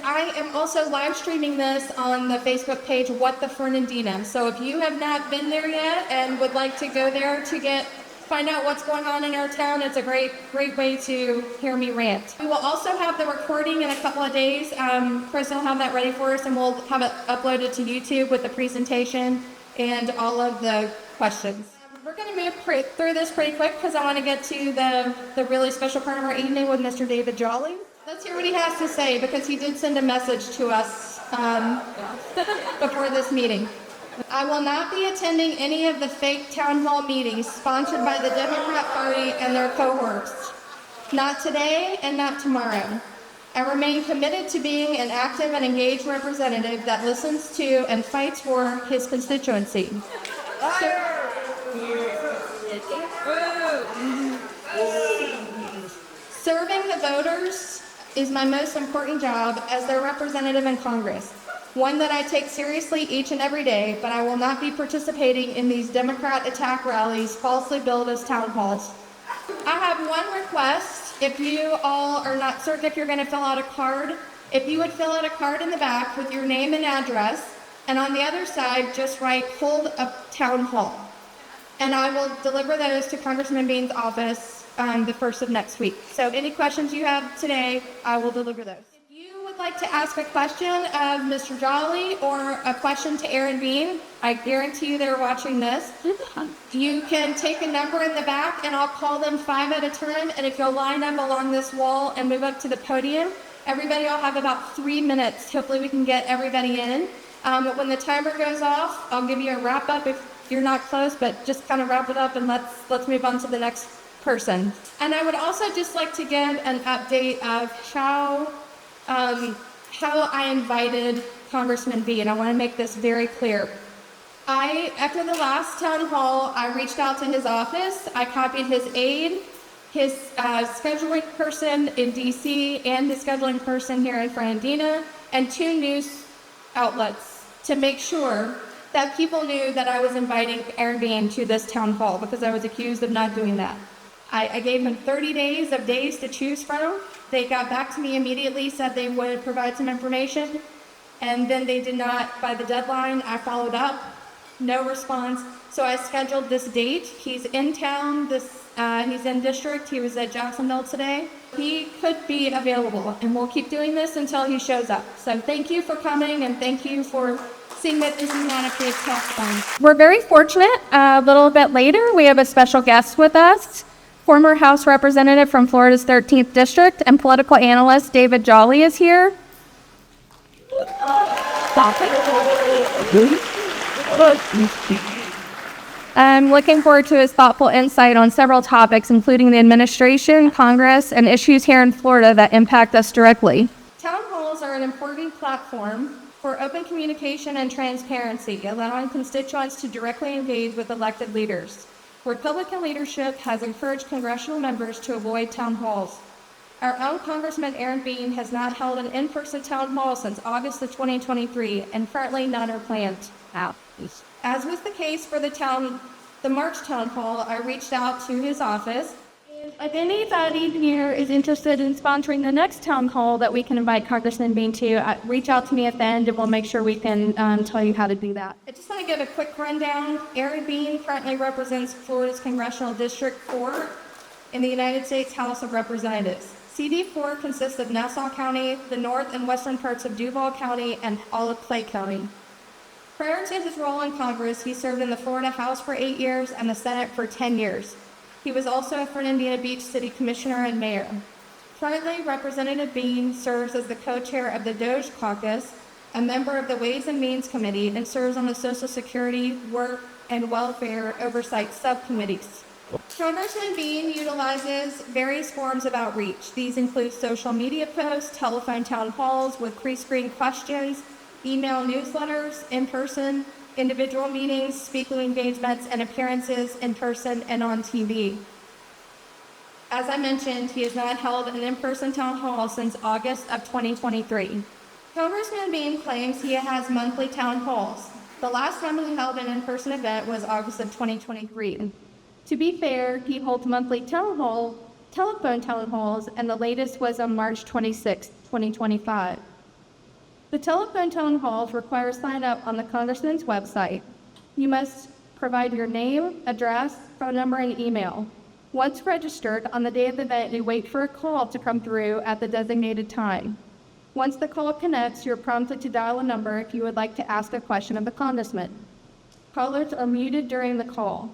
I am also live streaming this on the Facebook page, What the Fernandina. So if you have not been there yet and would like to go there to find out what's going on in our town, it's a great way to hear me rant. We will also have the recording in a couple of days. Chris will have that ready for us, and we'll have it uploaded to YouTube with the presentation and all of the questions. We're going to move through this pretty quick because I want to get to the really special part of our evening with Mr. David Jolly. Let's hear what he has to say, because he did send a message to us before this meeting. I will not be attending any of the fake town hall meetings sponsored by the Democrat Party and their cohorts. Not today and not tomorrow. I remain committed to being an active and engaged representative that listens to and fights for his constituency. Serving the voters is my most important job as their representative in Congress. One that I take seriously each and every day, but I will not be participating in these Democrat attack rallies falsely billed as town halls. I have one request. If you all are not certain if you're going to fill out a card, if you would fill out a card in the back with your name and address, and on the other side, just write, hold a town hall. And I will deliver those to Congressman Bean's office the first of next week. So any questions you have today, I will deliver those. Like to ask a question of Mr. Jolly or a question to Aaron Bean, I guarantee you they're watching this. You can take a number in the back and I'll call them 5 at a time, and if you'll line up along this wall and move up to the podium, everybody will have about 3 minutes. Hopefully we can get everybody in. When the timer goes off, I'll give you a wrap up if you're not close, but just kind of wrap it up and let's move on to the next person. And I would also just like to give an update of how I invited Congressman Bean. I want to make this very clear. After the last town hall, I reached out to his office. I copied his aide, his scheduling person in DC, and the scheduling person here in Fernandina, and 2 news outlets to make sure that people knew that I was inviting Aaron Bean to this town hall, because I was accused of not doing that. I gave him 30 days to choose from. They got back to me immediately, said they would provide some information, and then they did not. By the deadline, I followed up, no response. So I scheduled this date. He's in town, he's in district. He was at Jacksonville today. He could be available, and we'll keep doing this until he shows up. So thank you for coming, and thank you for seeing that this is not a fake telephone. We're very fortunate. A little bit later, we have a special guest with us. Former House Representative from Florida's 13th District and political analyst David Jolly is here. I'm looking forward to his thoughtful insight on several topics, including the administration, Congress, and issues here in Florida that impact us directly. Town halls are an important platform for open communication and transparency, allowing constituents to directly engage with elected leaders. Republican leadership has encouraged congressional members to avoid town halls. Our own Congressman Aaron Bean has not held an in-person town hall since August of 2023, and currently none are planned. As was the case for the March town hall, I reached out to his office. If anybody here is interested in sponsoring the next town hall that we can invite Congressman Bean to, reach out to me at the end and we'll make sure we can tell you how to do that. I just want to give a quick rundown. Aaron Bean currently represents Florida's Congressional District 4 in the United States House of Representatives. CD4 consists of Nassau County, the north and western parts of Duval County, and all of Clay County. Prior to his role in Congress, he served in the Florida House for 8 years and the Senate for 10 years. He was also a Fernandina Beach City Commissioner and Mayor. Currently, Representative Bean serves as the co-chair of the Doge Caucus, a member of the Ways and Means Committee, and serves on the Social Security, Work, and Welfare Oversight Subcommittees. Congressman Bean utilizes various forms of outreach. These include social media posts, telephone town halls with pre-screened questions, email newsletters, in-person individual meetings, speaking engagements, and appearances in person and on TV. As I mentioned, he has not held an in-person town hall since August of 2023. Congressman Bean claims he has monthly town halls. The last time he held an in-person event was August of 2023. To be fair, he holds monthly telephone town halls, and the latest was on March 26, 2025. The telephone town halls require sign up on the Congressman's website. You must provide your name, address, phone number, and email. Once registered, on the day of the event, you wait for a call to come through at the designated time. Once the call connects, you're prompted to dial a number if you would like to ask a question of the congressman. Callers are muted during the call.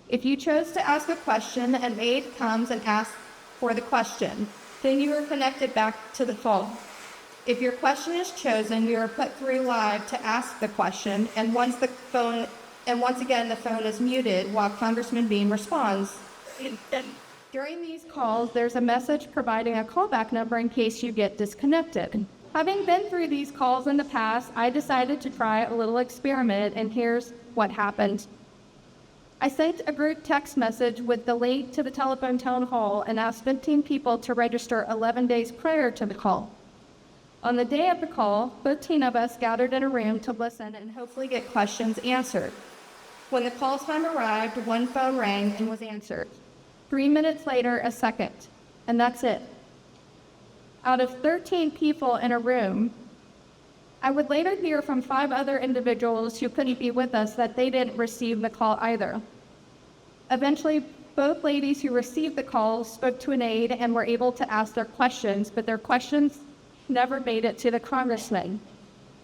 If you chose to ask a question, an aide comes and asks for the question. Then you are connected back to the call. If your question is chosen, you are put through live to ask the question, and once again the phone is muted while Congressman Bean responds. During these calls, there's a message providing a callback number in case you get disconnected. Having been through these calls in the past, I decided to try a little experiment, and here's what happened. I sent a group text message with the link to the telephone town hall and asked 15 people to register 11 days prior to the call. On the day of the call, 13 of us gathered in a room to listen and hopefully get questions answered. When the call time arrived, one phone rang and was answered. 3 minutes later, a second, and that's it. Out of 13 people in a room, I would later hear from 5 other individuals who couldn't be with us that they didn't receive the call either. Eventually, both ladies who received the call spoke to an aide and were able to ask their questions, but their questions never made it to the congressman.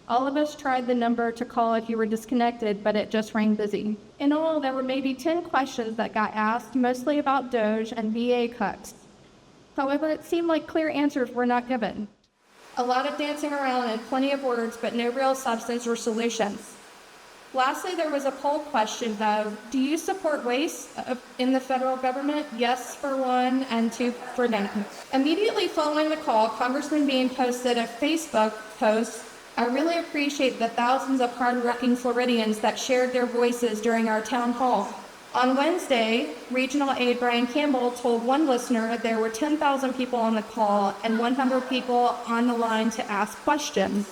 All of us tried the number to call if you were disconnected, but it just rang busy. In all, there were maybe 10 questions that got asked, mostly about DOGE and VA cuts. However, it seemed like clear answers were not given. A lot of dancing around and plenty of words, but no real substance or solutions. Lastly, there was a poll question though. Do you support waste in the federal government? Yes for 1 and 2 for no. Immediately following the call, Congressman Bean posted a Facebook post. I really appreciate the thousands of hard-working Floridians that shared their voices during our town hall. On Wednesday, Regional Aide Brian Campbell told one listener there were 10,000 people on the call and 100 people on the line to ask questions.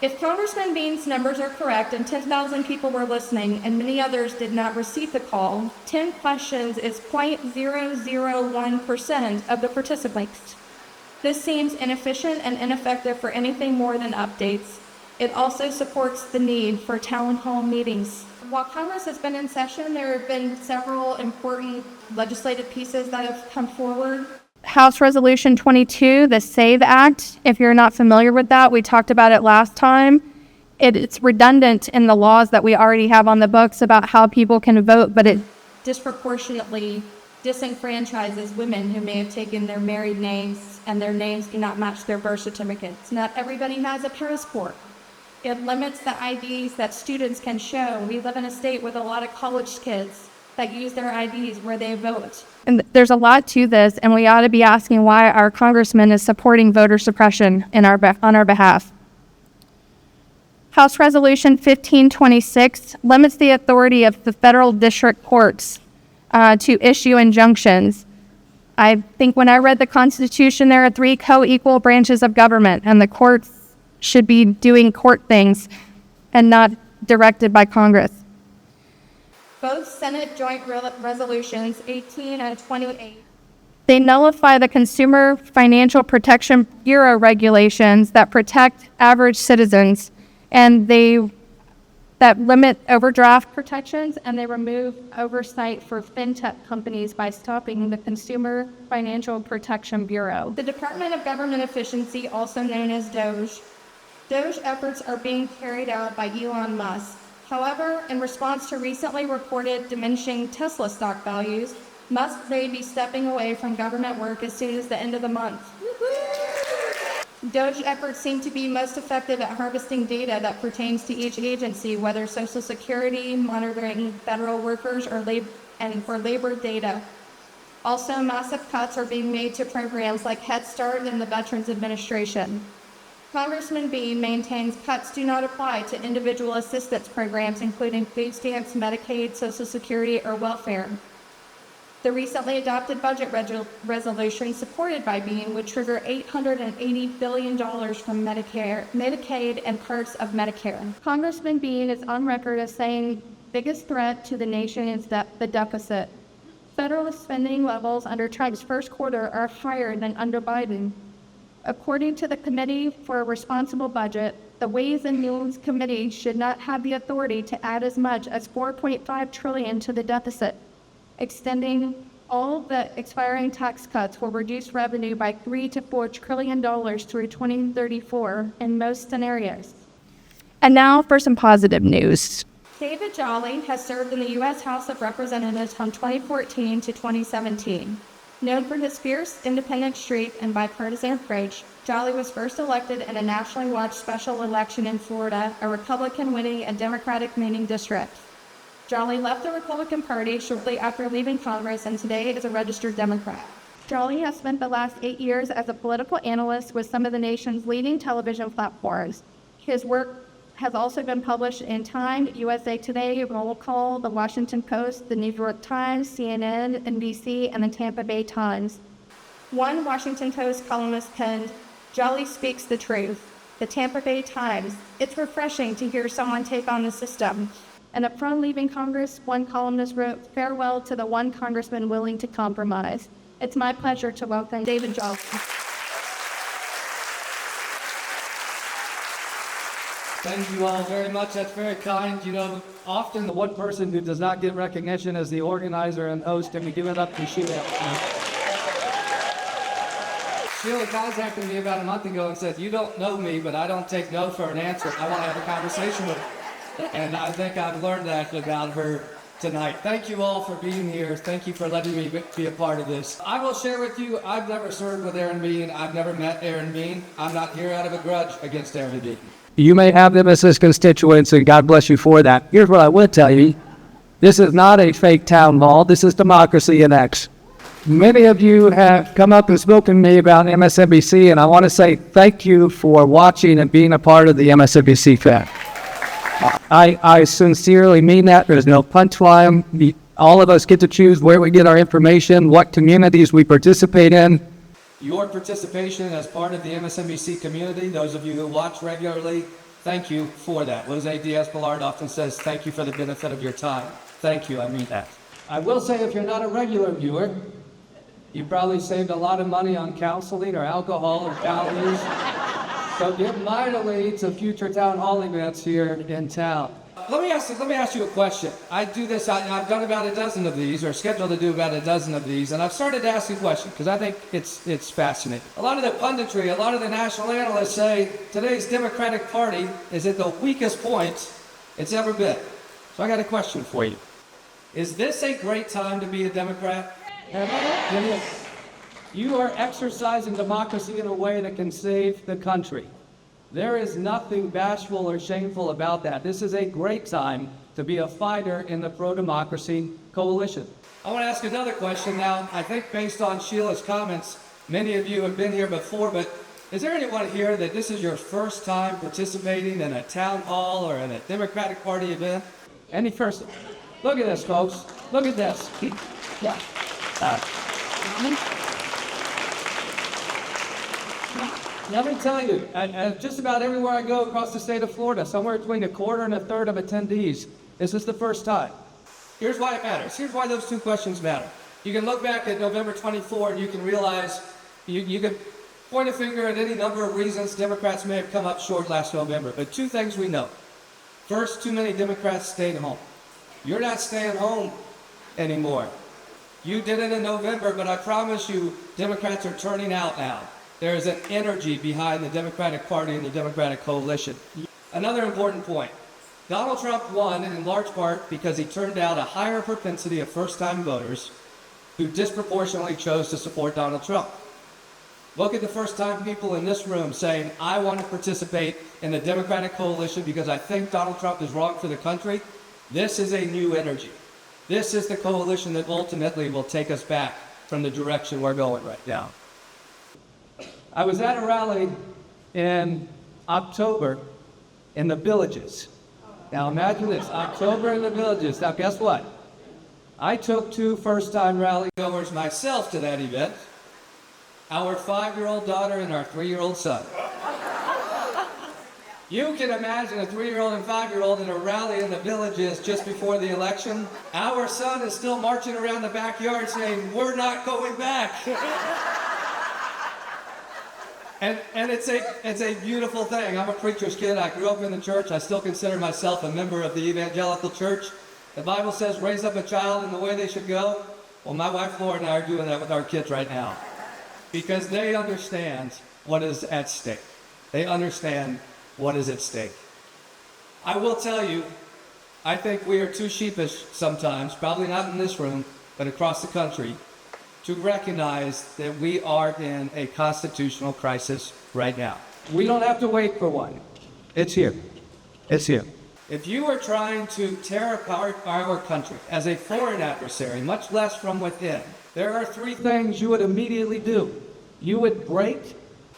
If Congressman Bean's numbers are correct and 10,000 people were listening and many others did not receive the call, 10 questions is 0.001% of the participants. This seems inefficient and ineffective for anything more than updates. It also supports the need for town hall meetings. While Congress has been in session, there have been several important legislative pieces that have come forward. House Resolution 22, the SAVE Act, if you're not familiar with that, we talked about it last time. It's redundant in the laws that we already have on the books about how people can vote, but it disproportionately disenfranchises women who may have taken their married names and their names do not match their birth certificates. Not everybody has a passport. It limits the IDs that students can show. We live in a state with a lot of college kids that use their IDs where they vote. And there's a lot to this, and we ought to be asking why our congressman is supporting voter suppression on our behalf. House Resolution 1526 limits the authority of the federal district courts to issue injunctions. I think when I read the Constitution, there are 3 co-equal branches of government, and the courts should be doing court things and not directed by Congress. Both Senate Joint Resolutions 18 and 28. They nullify the Consumer Financial Protection Bureau regulations that protect average citizens, and that limit overdraft protections, and they remove oversight for fintech companies by stopping the Consumer Financial Protection Bureau. The Department of Government Efficiency, also known as DOGE. DOGE efforts are being carried out by Elon Musk. However, in response to recently reported diminishing Tesla stock values, Musk may be stepping away from government work as soon as the end of the month. DOGE efforts seem to be most effective at harvesting data that pertains to each agency, whether Social Security, monitoring federal workers, or labor data. Also, massive cuts are being made to programs like Head Start and the Veterans Administration. Congressman Bean maintains cuts do not apply to individual assistance programs, including food stamps, Medicaid, Social Security, or welfare. The recently adopted budget resolution supported by Bean would trigger $880 billion from Medicaid, and parts of Medicare. Congressman Bean is on record as saying the biggest threat to the nation is the deficit. Federal spending levels under Trump's first quarter are higher than under Biden. According to the Committee for a Responsible Budget, the Ways and Means Committee should not have the authority to add as much as $4.5 trillion to the deficit. Extending all the expiring tax cuts will reduce revenue by $3 to $4 trillion through 2034 in most scenarios. And now for some positive news. David Jolly has served in the U.S. House of Representatives from 2014 to 2017. Known for his fierce, independent streak and bipartisan approach, Jolly was first elected in a nationally watched special election in Florida, a Republican winning a Democratic winning district. Jolly left the Republican Party shortly after leaving Congress and today is a registered Democrat. Jolly has spent the last 8 years as a political analyst with some of the nation's leading television platforms. His work has also been published in Time, USA Today, Roll Call, The Washington Post, The New York Times, CNN, NBC, and the Tampa Bay Times. One Washington Post columnist penned, "Jolly speaks the truth." The Tampa Bay Times, "It's refreshing to hear someone take on the system." And upon leaving Congress, one columnist wrote, "Farewell to the one congressman willing to compromise." It's my pleasure to welcome David Jolly. Thank you all very much. That's very kind. You know, often the one person who does not get recognition is the organizer and host, and we give it up to Sheila. Sheila contacted me about a month ago and said, "You don't know me, but I don't take no for an answer. I want to have a conversation with her." And I think I've learned that about her tonight. Thank you all for being here. Thank you for letting me be a part of this. I will share with you, I've never served with Aaron Bean. I've never met Aaron Bean. I'm not here out of a grudge against Aaron Bean. You may have them as his constituents, and God bless you for that. Here's what I would tell you. This is not a fake town hall. This is democracy in action. Many of you have come up and spoken to me about MSNBC, and I want to say thank you for watching and being a part of the MSNBC family. I sincerely mean that. There's no punchline. All of us get to choose where we get our information, what communities we participate in. Your participation as part of the MSNBC community, those of you who watch regularly, thank you for that. Jose Diaz-Balart often says, "Thank you for the benefit of your time." Thank you, I mean that. I will say, if you're not a regular viewer, you probably saved a lot of money on counseling or alcohol or calories. So give mightily to future town hall events here in town. Let me ask you a question. I do this, I've done about a dozen of these, or scheduled to do about a dozen of these, and I've started asking questions because I think it's fascinating. A lot of the punditry, a lot of the national analysts say today's Democratic Party is at the weakest point it's ever been. So I got a question for you. Is this a great time to be a Democrat? You are exercising democracy in a way that can save the country. There is nothing bashful or shameful about that. This is a great time to be a fighter in the pro-democracy coalition. I want to ask another question now. I think based on Sheila's comments, many of you have been here before, but is there anyone here that this is your first time participating in a town hall or in a Democratic Party event? Any first? Look at this, folks. Look at this. Yeah. Let me tell you, just about everywhere I go across the state of Florida, somewhere between a quarter and a third of attendees, this is the first time. Here's why it matters. Here's why those two questions matter. You can look back at November 24 and you can realize, you can point a finger at any number of reasons Democrats may have come up short last November, but two things we know. First, too many Democrats stayed home. You're not staying home anymore. You did it in November, but I promise you, Democrats are turning out now. There is an energy behind the Democratic Party and the Democratic coalition. Another important point. Donald Trump won in large part because he turned out a higher propensity of first-time voters who disproportionately chose to support Donald Trump. Look at the first-time people in this room saying, "I want to participate in the Democratic coalition because I think Donald Trump is wrong for the country." This is a new energy. This is the coalition that ultimately will take us back from the direction we're going right now. I was at a rally in October in the Villages. Now imagine this, October in the Villages. Now guess what? I took two first-time rally goers myself to that event. Our 5-year-old daughter and our 3-year-old son. You can imagine a 3-year-old and 5-year-old in a rally in the Villages just before the election. Our son is still marching around the backyard saying, "We're not going back." And it's a beautiful thing. I'm a preacher's kid. I grew up in the church. I still consider myself a member of the evangelical church. The Bible says, raise up a child in the way they should go. Well, my wife Laura and I are doing that with our kids right now. Because they understand what is at stake. They understand what is at stake. I will tell you, I think we are too sheepish sometimes, probably not in this room, but across the country, to recognize that we are in a constitutional crisis right now. We don't have to wait for one. It's here. It's here. If you are trying to tear apart our country as a foreign adversary, much less from within, there are three things you would immediately do. You would break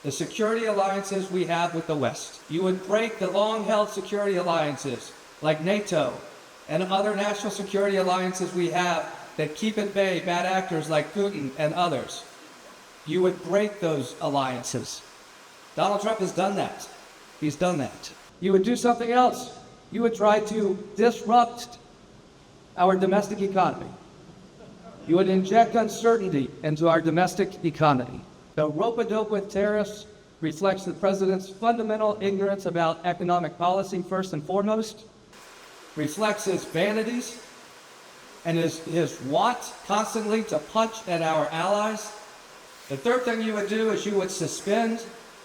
the security alliances we have with the West. You would break the long-held security alliances like NATO and other national security alliances we have that keep at bay bad actors like Putin and others. You would break those alliances. Donald Trump has done that. He's done that. You would do something else. You would try to disrupt our domestic economy. You would inject uncertainty into our domestic economy. The rope-a-dope with tariffs reflects the president's fundamental ignorance about economic policy, first and foremost, reflects his vanities, and his want constantly to punch at our allies. The third thing you would do is you would suspend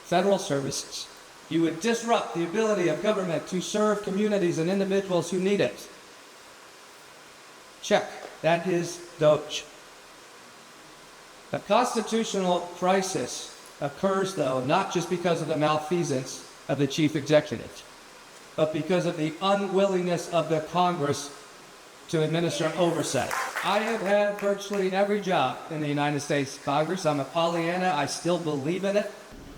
federal services. You would disrupt the ability of government to serve communities and individuals who need it. Check. That is Doge. The constitutional crisis occurs, though, not just because of the malfeasance of the chief executive, but because of the unwillingness of the Congress to administer oversight. I have had virtually every job in the United States Congress. I'm a Pollyanna. I still believe in it.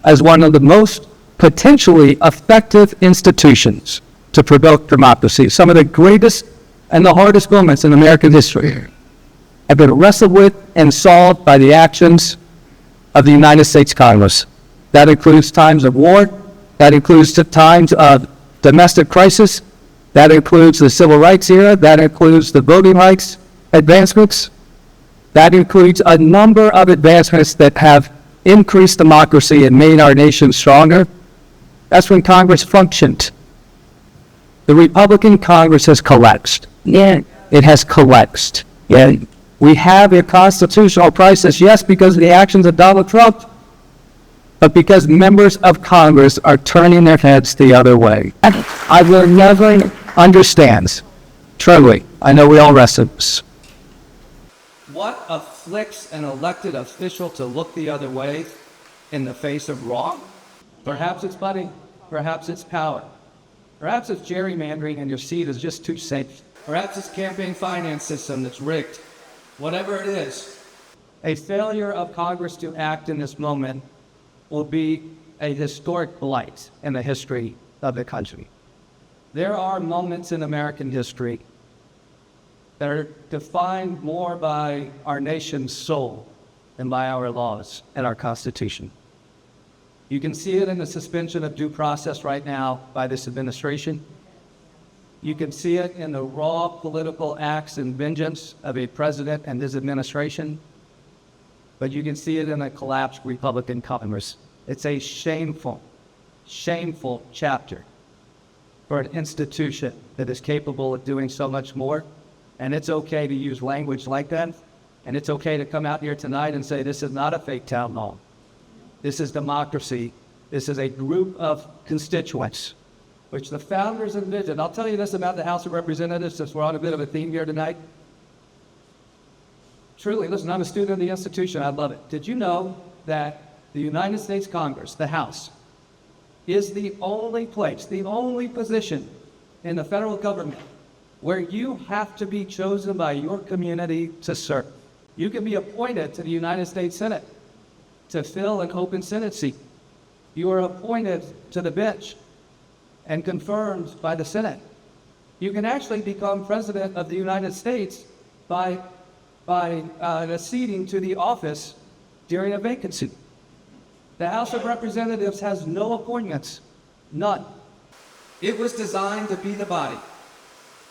As one of the most potentially effective institutions to promote democracy, some of the greatest and the hardest moments in American history have been wrestled with and solved by the actions of the United States Congress. That includes times of war. That includes the times of domestic crisis. That includes the civil rights era. That includes the voting rights advancements. That includes a number of advancements that have increased democracy and made our nation stronger. That's when Congress functioned. The Republican Congress has collapsed. Yeah, it has collapsed. Yeah. We have a constitutional crisis, yes, because of the actions of Donald Trump, but because members of Congress are turning their heads the other way. I will never understand. Truly, I know we all wrestle. What afflicts an elected official to look the other way in the face of wrong? Perhaps it's money. Perhaps it's power. Perhaps it's gerrymandering and your seat is just too safe. Perhaps it's campaign finance system that's rigged. Whatever it is, a failure of Congress to act in this moment will be a historic blight in the history of the country. There are moments in American history that are defined more by our nation's soul than by our laws and our Constitution. You can see it in the suspension of due process right now by this administration. You can see it in the raw political acts and vengeance of a president and his administration. But you can see it in a collapsed Republican Congress. It's a shameful, shameful chapter for an institution that is capable of doing so much more. And it's okay to use language like that. And it's okay to come out here tonight and say, this is not a fake town hall. This is democracy. This is a group of constituents, which the founders envisioned. I'll tell you this about the House of Representatives, since we're on a bit of a theme here tonight. Truly, listen, I'm a student of the institution. I love it. Did you know that the United States Congress, the House, is the only place, the only position in the federal government where you have to be chosen by your community to serve? You can be appointed to the United States Senate to fill an open Senate seat. You are appointed to the bench and confirmed by the Senate. You can actually become president of the United States by acceding to the office during a vacancy. The House of Representatives has no appointments, none. It was designed to be the body,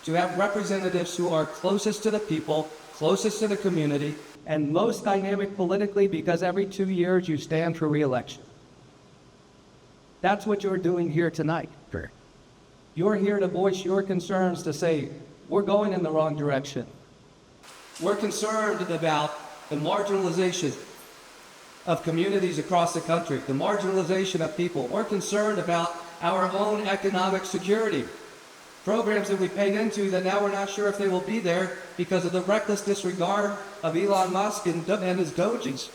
to have representatives who are closest to the people, closest to the community, and most dynamic politically, because every 2 years you stand for re-election. That's what you're doing here tonight. You're here to voice your concerns, to say, we're going in the wrong direction. We're concerned about the marginalization of communities across the country, the marginalization of people. We're concerned about our own economic security. Programs that we paid into that now we're not sure if they will be there because of the reckless disregard of Elon Musk and his dojis.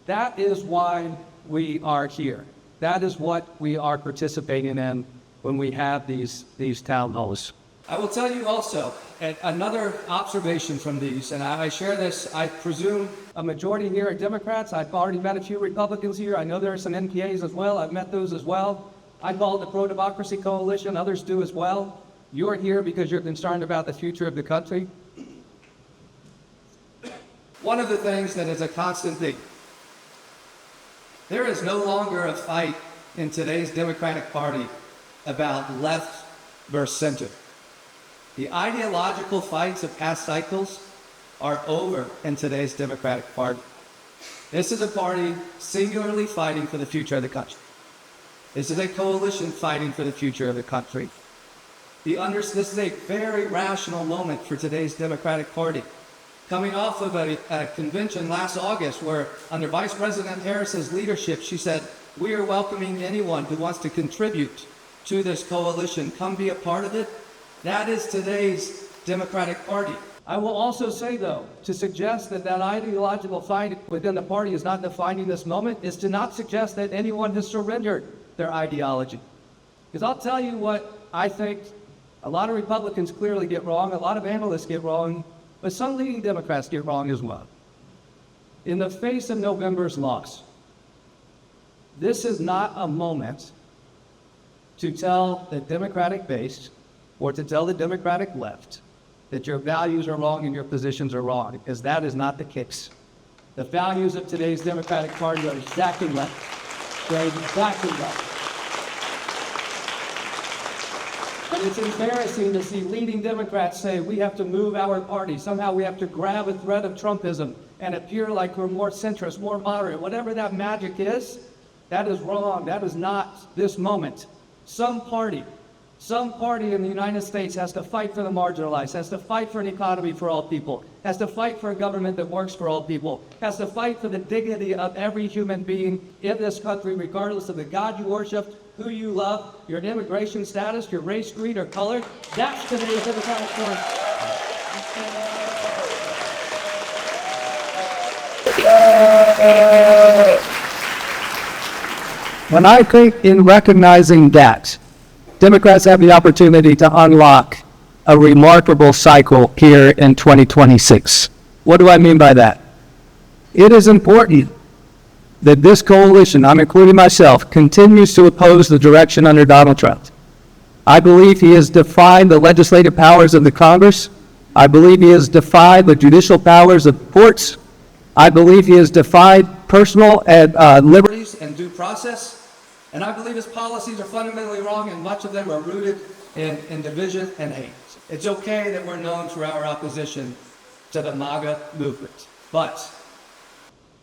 That is why we are here. That is what we are participating in when we have these town halls. I will tell you also, another observation from these, and I share this, I presume a majority here are Democrats. I've already met a few Republicans here. I know there are some NPAs as well. I've met those as well. I call it the Pro-Democracy Coalition. Others do as well. You're here because you're concerned about the future of the country. One of the things that is a constant thing, there is no longer a fight in today's Democratic Party about left versus center. The ideological fights of past cycles are over in today's Democratic Party. This is a party singularly fighting for the future of the country. This is a coalition fighting for the future of the country. This is a very rational moment for today's Democratic Party. Coming off of a convention last August where under Vice President Harris's leadership, she said, we are welcoming anyone who wants to contribute to this coalition. Come be a part of it. That is today's Democratic Party. I will also say, though, to suggest that ideological fight within the party is not defining this moment is to not suggest that anyone has surrendered their ideology. Because I'll tell you what I think a lot of Republicans clearly get wrong, a lot of analysts get wrong, but some leading Democrats get wrong as well. In the face of November's loss, this is not a moment to tell the Democratic base or to tell the Democratic left that your values are wrong and your positions are wrong, because that is not the case. The values of today's Democratic Party are exactly left. They're exactly left. But it's embarrassing to see leading Democrats say we have to move our party. Somehow we have to grab a thread of Trumpism and appear like we're more centrist, more moderate. Whatever that magic is, that is wrong. That is not this moment. Some party in the United States has to fight for the marginalized, has to fight for an economy for all people, has to fight for a government that works for all people, has to fight for the dignity of every human being in this country, regardless of the God you worship, who you love, your immigration status, your race, creed, or color. That's today's Democratic Party. When I think in recognizing that, Democrats have the opportunity to unlock a remarkable cycle here in 2026. What do I mean by that? It is important that this coalition, I'm including myself, continues to oppose the direction under Donald Trump. I believe he has defied the legislative powers of the Congress. I believe he has defied the judicial powers of courts. I believe he has defied personal liberties and due process. And I believe his policies are fundamentally wrong, and much of them are rooted in division and hate. It's okay that we're known for our opposition to the MAGA movement. But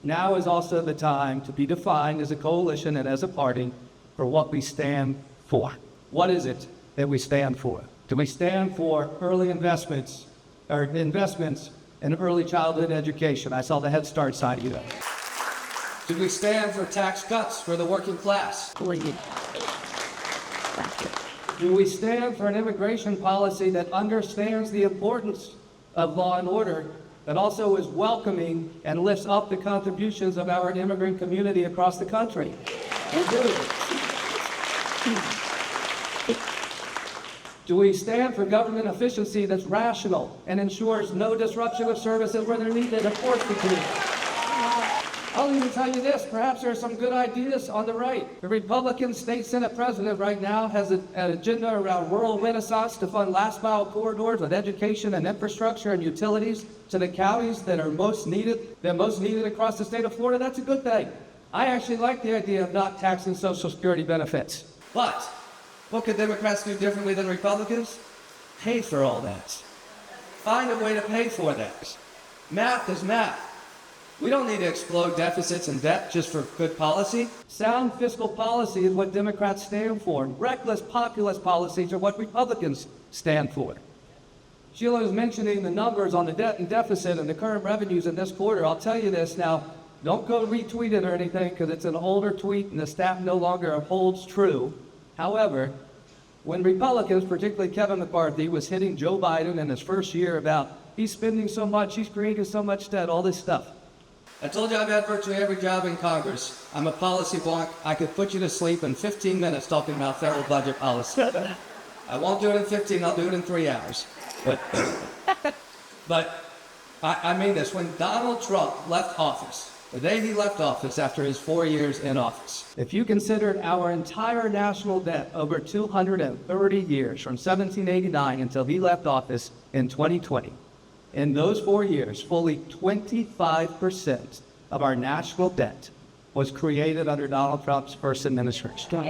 now is also the time to be defined as a coalition and as a party for what we stand for. What is it that we stand for? Do we stand for early investments in early childhood education? I saw the Head Start sign you. Do we stand for tax cuts for the working class? Do we stand for an immigration policy that understands the importance of law and order, that also is welcoming and lifts up the contributions of our immigrant community across the country? Do we stand for government efficiency that's rational and ensures no disruption of services where they're needed? Of course we do. I'll even tell you this, perhaps there are some good ideas on the right. The Republican state Senate president right now has an agenda around rural renaissance to fund last mile corridors with education and infrastructure and utilities to the counties that are most needed across the state of Florida. That's a good thing. I actually like the idea of not taxing Social Security benefits. But what could Democrats do differently than Republicans? Pay for all that. Find a way to pay for that. Math is math. We don't need to explode deficits and debt just for good policy. Sound fiscal policy is what Democrats stand for. Reckless populist policies are what Republicans stand for. Sheila was mentioning the numbers on the debt and deficit and the current revenues in this quarter. I'll tell you this now, don't go retweet it or anything because it's an older tweet and the staff no longer holds true. However, when Republicans, particularly Kevin McCarthy, was hitting Joe Biden in his first year about he's spending so much, he's creating so much debt, all this stuff. I told you I've had virtually every job in Congress. I'm a policy wonk. I could put you to sleep in 15 minutes talking about federal budget policy. I won't do it in 15, I'll do it in 3 hours. But I mean this, when Donald Trump left office, the day he left office after his 4 years in office, if you considered our entire national debt over 230 years, from 1789 until he left office in 2020, in those 4 years, fully 25% of our national debt was created under Donald Trump's first administration.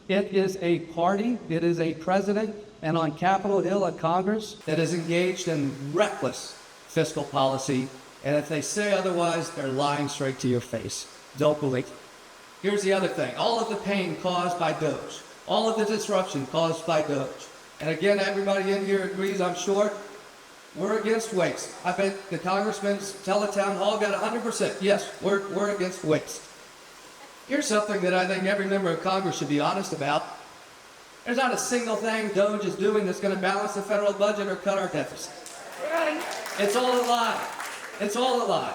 It is a party, it is a president, and on Capitol Hill at Congress that is engaged in reckless fiscal policy. And if they say otherwise, they're lying straight to your face. Don't believe it. Here's the other thing. All of the pain caused by DOGE. All of the disruption caused by DOGE. And again, everybody in here agrees, I'm sure, we're against waste. I bet the congressman's Townhall got 100%. Yes, we're against waste. Here's something that I think every member of Congress should be honest about. There's not a single thing DOGE is doing that's going to balance the federal budget or cut our deficit. It's all a lie. It's all a lie.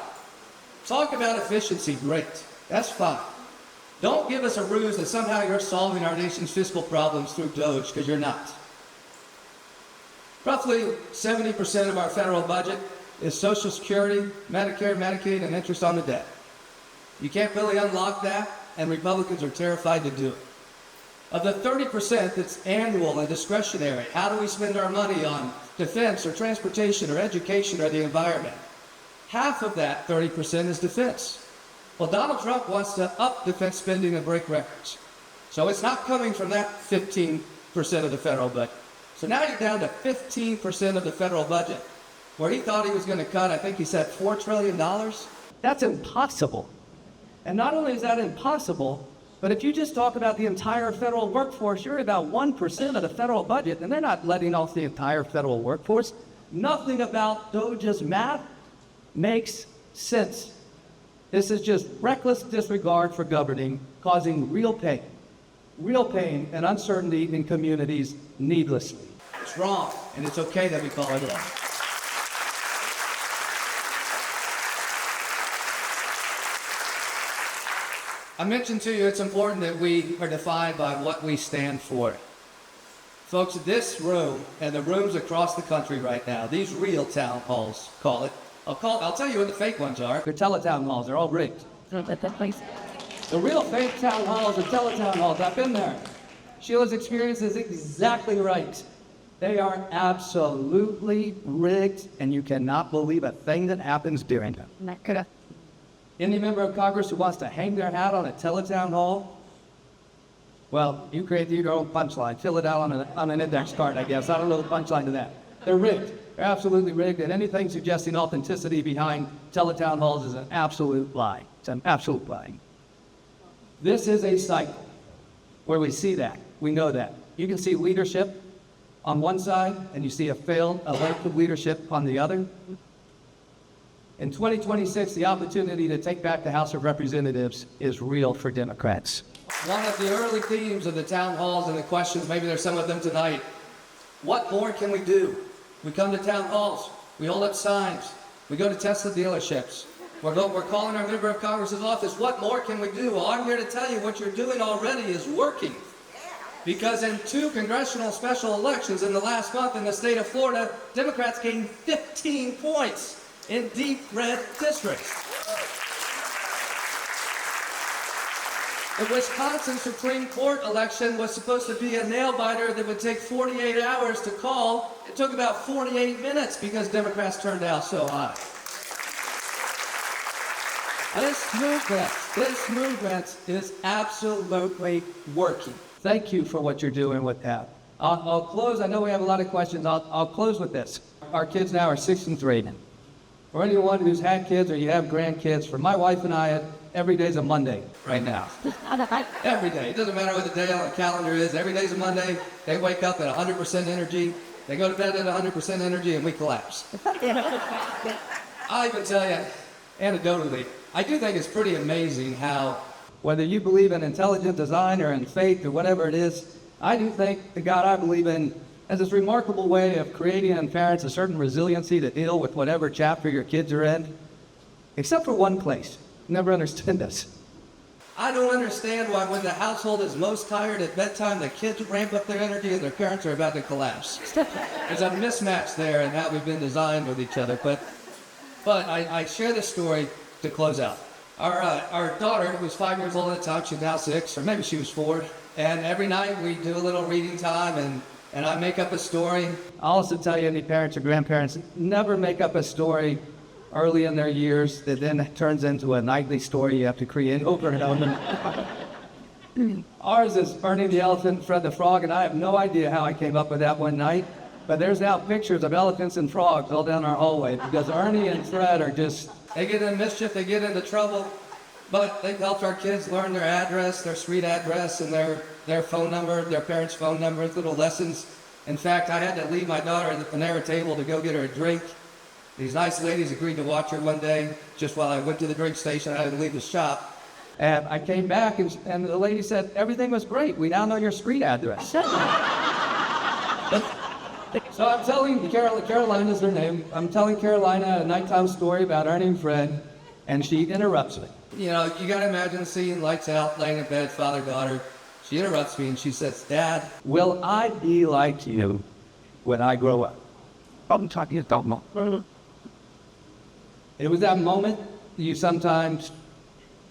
Talk about efficiency, great. That's fine. Don't give us a ruse that somehow you're solving our nation's fiscal problems through DOGE, because you're not. Roughly 70% of our federal budget is Social Security, Medicare, Medicaid, and interest on the debt. You can't really unlock that, and Republicans are terrified to do it. Of the 30% that's annual and discretionary, how do we spend our money on defense or transportation or education or the environment? Half of that 30% is defense. Well, Donald Trump wants to up defense spending and break records. So it's not coming from that 15% of the federal budget. So now you're down to 15% of the federal budget, where he thought he was going to cut, I think he said $4 trillion. That's impossible. And not only is that impossible, but if you just talk about the entire federal workforce, you're about 1% of the federal budget, and they're not letting off the entire federal workforce. Nothing about DOGE's math makes sense. This is just reckless disregard for governing, causing real pain and uncertainty in communities needlessly. It's wrong, and it's okay that we call it wrong. I mentioned to you it's important that we are defined by what we stand for. Folks, this room and the rooms across the country right now, these real town halls, call it. I'll tell you what the fake ones are. They're teletown halls. They're all rigged. The real fake town halls are teletown halls. I've been there. Sheila's experience is exactly right. They are absolutely rigged, and you cannot believe a thing that happens during them. Any member of Congress who wants to hang their hat on a teletown hall, well, you create your own punchline. Fill it out on an index card, I guess. I don't know the punchline to that. They're rigged. They're absolutely rigged, and anything suggesting authenticity behind teletown halls is an absolute lie. It's an absolute lie. This is a cycle where we see that. We know that. You can see leadership on one side, and you see a lack of leadership on the other. In 2026, the opportunity to take back the House of Representatives is real for Democrats. One of the early themes of the town halls and the questions, maybe there's some of them tonight, what more can we do? We come to town halls, we hold up signs, we go to Tesla dealerships, we're calling our member of Congress's office, what more can we do? Well, I'm here to tell you what you're doing already is working. Because in 2 congressional special elections in the last month in the state of Florida, Democrats gained 15 points in deep red districts. The Wisconsin Supreme Court election was supposed to be a nail-biter that would take 48 hours to call. It took about 48 minutes because Democrats turned out so high. This movement is absolutely working. Thank you for what you're doing with that. I'll close. I know we have a lot of questions. I'll close with this. Our kids now are 6 and 3. or anyone who's had kids or you have grandkids, for my wife and I, every day's a Monday right now. Every day. It doesn't matter what the day on the calendar is. Every day's a Monday. They wake up at 100% energy. They go to bed at 100% energy, and we collapse. I'll even tell you, anecdotally, I do think it's pretty amazing how, whether you believe in intelligent design or in faith or whatever it is, I do think the God I believe in has this remarkable way of creating in parents a certain resiliency to deal with whatever chapter your kids are in, except for one place. Never understood this. I don't understand why when the household is most tired at bedtime, the kids ramp up their energy and their parents are about to collapse. There's a mismatch there in how we've been designed with each other. But I share this story to close out. Our daughter, who was 5 years old at the time, she's now 6, or maybe she was 4, and every night we do a little reading time and I make up a story. I'll also tell you, any parents or grandparents, never make up a story early in their years that then turns into a nightly story you have to create over and over. Ours is Ernie the Elephant, Fred the Frog, and I have no idea how I came up with that one night, but there's now pictures of elephants and frogs all down our hallway because Ernie and Fred are just, they get in mischief, they get into trouble, but they've helped our kids learn their address, their street address, and their phone number, their parents' phone number, little lessons. In fact, I had to leave my daughter at the Panera table to go get her a drink. These nice ladies agreed to watch her one day, just while I went to the drink station. I had to leave the shop. And I came back, and the lady said, everything was great. We now know your street address. So I'm telling Carolina's her name. I'm telling Carolina a nighttime story about Ernie and Fred, and she interrupts me. You know, you got to imagine the scene, lights out, laying in bed, father, daughter. She interrupts me, and she says, Dad, will I be like you when I grow up? I'm talking about. It was that moment you sometimes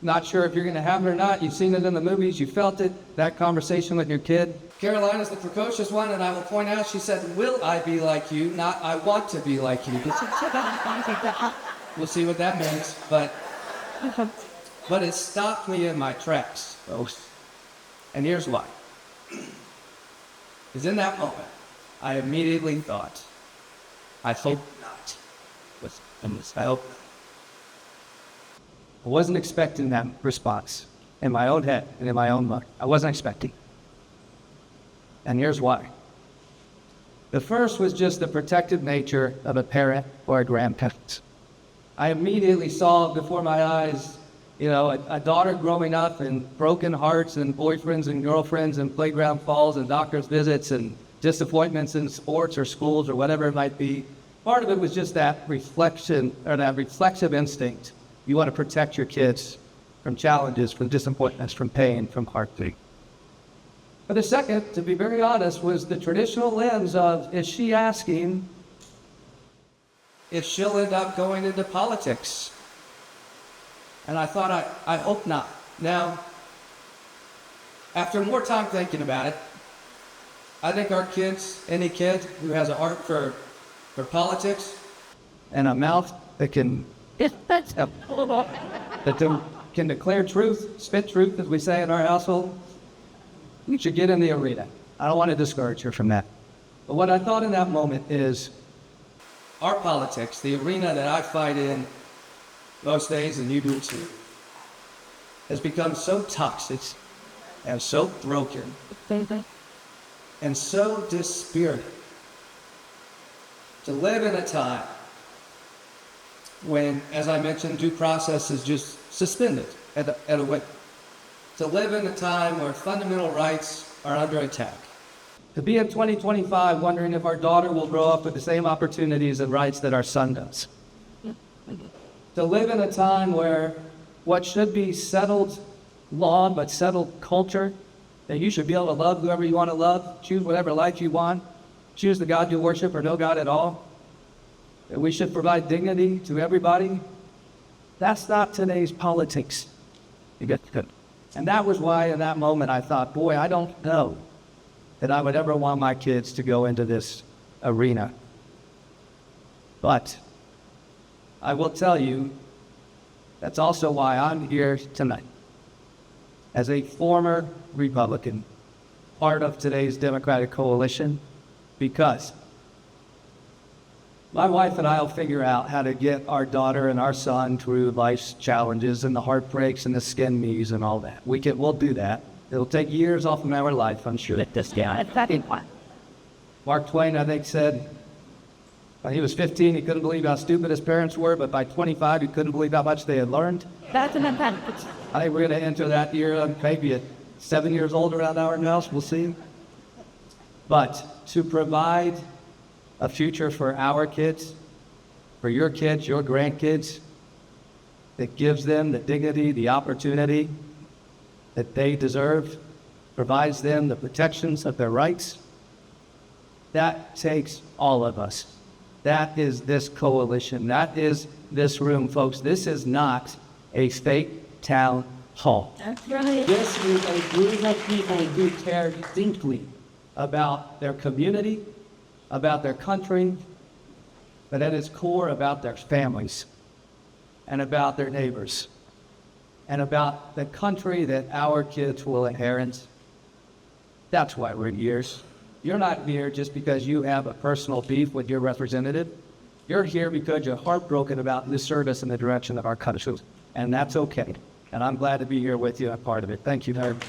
not sure if you're going to have it or not. You've seen it in the movies. You felt it, that conversation with your kid. Carolina's the precocious one, and I will point out, she said, will I be like you, not I want to be like you. We'll see what that means, but it stopped me in my tracks, folks. And here's why. Because in that moment, I immediately thought, I hope not. I hope not. I wasn't expecting that response in my own head and in my own mind. I wasn't expecting. And here's why. The first was just the protective nature of a parent or a grandparent. I immediately saw before my eyes, you know, a daughter growing up and broken hearts and boyfriends and girlfriends and playground falls and doctor's visits and disappointments in sports or schools or whatever it might be. Part of it was just that reflection or that reflexive instinct. You want to protect your kids from challenges, from disappointments, from pain, from heartbreak. But the second, to be very honest, was the traditional lens of, is she asking if she'll end up going into politics? And I thought, I hope not. Now, after more time thinking about it, I think our kids, any kid who has a heart for politics and a mouth that can can declare truth, spit truth, as we say in our household, you should get in the arena. I don't want to discourage her from that. But what I thought in that moment is, our politics, the arena that I fight in most days, and you do too, has become so toxic and so broken and so dispirited. To live in a time when, as I mentioned, due process is just suspended at a whim. To live in a time where fundamental rights are under attack. To be in 2025 wondering if our daughter will grow up with the same opportunities and rights that our son does. To live in a time where what should be settled law but settled culture, that you should be able to love whoever you want to love, choose whatever life you want, choose the God you worship or no God at all, that we should provide dignity to everybody. That's not today's politics. You get good. And that was why in that moment I thought, boy, I don't know that I would ever want my kids to go into this arena. But I will tell you, that's also why I'm here tonight. As a former Republican, part of today's Democratic coalition, because My wife and I will figure out how to get our daughter and our son through life's challenges and the heartbreaks and the skin knees and all that. We'll do that. It'll take years off of our life, I'm sure. Mark Twain, I think, said when he was 15, he couldn't believe how stupid his parents were, but by 25, he couldn't believe how much they had learned. I think we're going to enter that year, maybe at 7 years old around our house, we'll see. But to provide a future for our kids, for your kids, your grandkids, that gives them the dignity, the opportunity that they deserve, provides them the protections of their rights, that takes all of us. That is this coalition. That is this room, folks. This is not a fake town hall. This is a group of people who care deeply about their community, about their country, but at its core about their families and about their neighbors and about the country that our kids will inherit. That's why we're here. You're not here just because you have a personal beef with your representative. You're here because you're heartbroken about the service and the direction of our country. And that's okay. And I'm glad to be here with you and part of it. Thank you very much.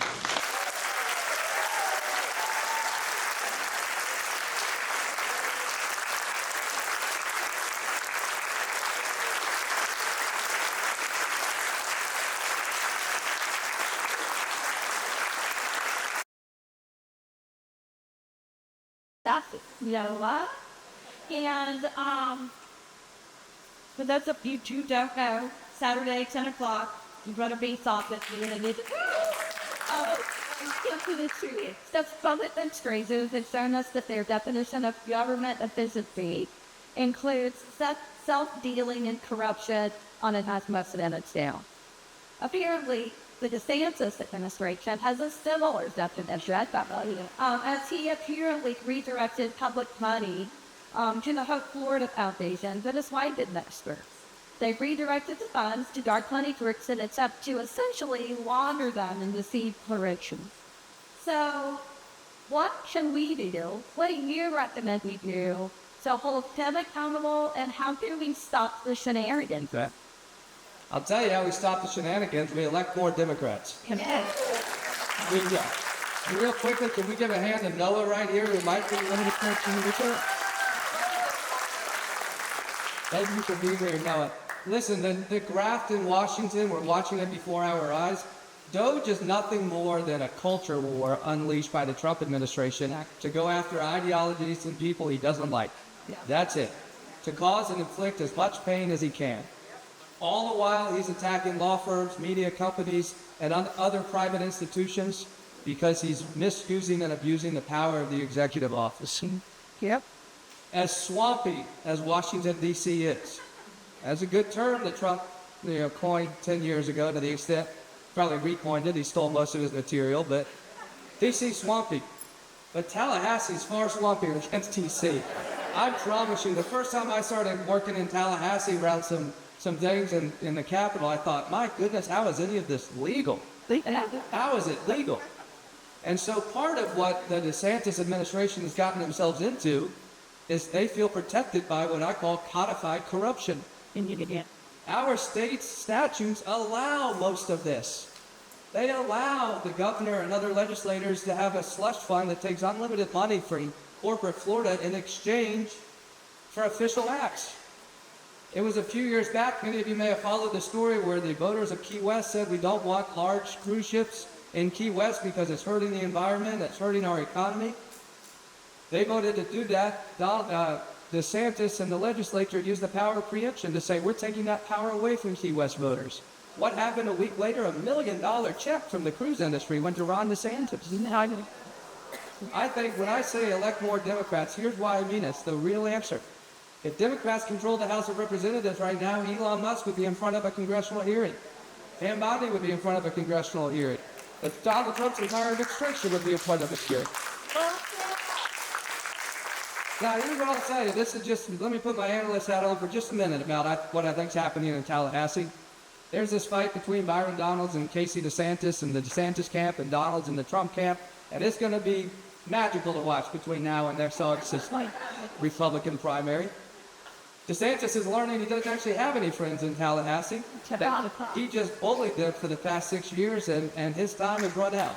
You know what? And for those of you who don't know, Saturday, 10 o'clock, you're going to be office. You're going to need to to the tree. That's public demonstrations and shown us that their definition of government efficiency includes self-dealing and corruption on it has most of its down. Apparently, the DeSantis administration has a similar definition, as he apparently redirected public money to the Hope Florida Foundation that his wife administers. They redirected the funds to dark money groups and attempt to essentially launder them in deceive corruption. So, what can we do? What do you recommend we do to hold them accountable, and how can we stop the shenanigans? I'll tell you how we stop the shenanigans. We elect more Democrats. Real quickly, can we give a hand to Noah right here, who might be limited connection to the Thank you for being here, Noah. Listen, the graft in Washington, we're watching it before our eyes. DOGE is nothing more than a culture war unleashed by the Trump administration to go after ideologies and people he doesn't like. That's it. To cause and inflict as much pain as he can. All the while, he's attacking law firms, media companies, and other private institutions because he's misusing and abusing the power of the executive office. As swampy as Washington, D.C. is, that's a good term that Trump coined 10 years ago, to the extent, probably recoined it. He stole most of his material, but D.C.'s swampy. But Tallahassee's far swampier than D.C. I promise you, the first time I started working in Tallahassee around some things in the Capitol, I thought, my goodness, how is any of this legal? How is it legal? And so part of what the DeSantis administration has gotten themselves into is they feel protected by what I call codified corruption. Our state's statutes allow most of this. They allow the governor and other legislators to have a slush fund that takes unlimited money from corporate Florida in exchange for official acts. It was a few years back, many of you may have followed the story, where the voters of Key West said we don't want large cruise ships in Key West because it's hurting the environment, it's hurting our economy. They voted to do that. DeSantis and the legislature used the power of preemption to say we're taking that power away from Key West voters. What happened a week later? $1 million check from the cruise industry went to Ron DeSantis. I think when I say elect more Democrats, here's why I mean it. It's the real answer. If Democrats control the House of Representatives right now, Elon Musk would be in front of a congressional hearing. Pam Bondi would be in front of a congressional hearing. If Donald Trump's entire administration would be in front of a hearing. Now, here's what I'll tell you. This is just, let me put my analyst hat on for just a minute about what I think's happening in Tallahassee. There's this fight between Byron Donalds and Casey DeSantis and the DeSantis camp and Donalds and the Trump camp, and it's going to be magical to watch between now and their Republican primary. DeSantis is learning he doesn't actually have any friends in Tallahassee. That he just bullied them for the past 6 years, and his time has run out.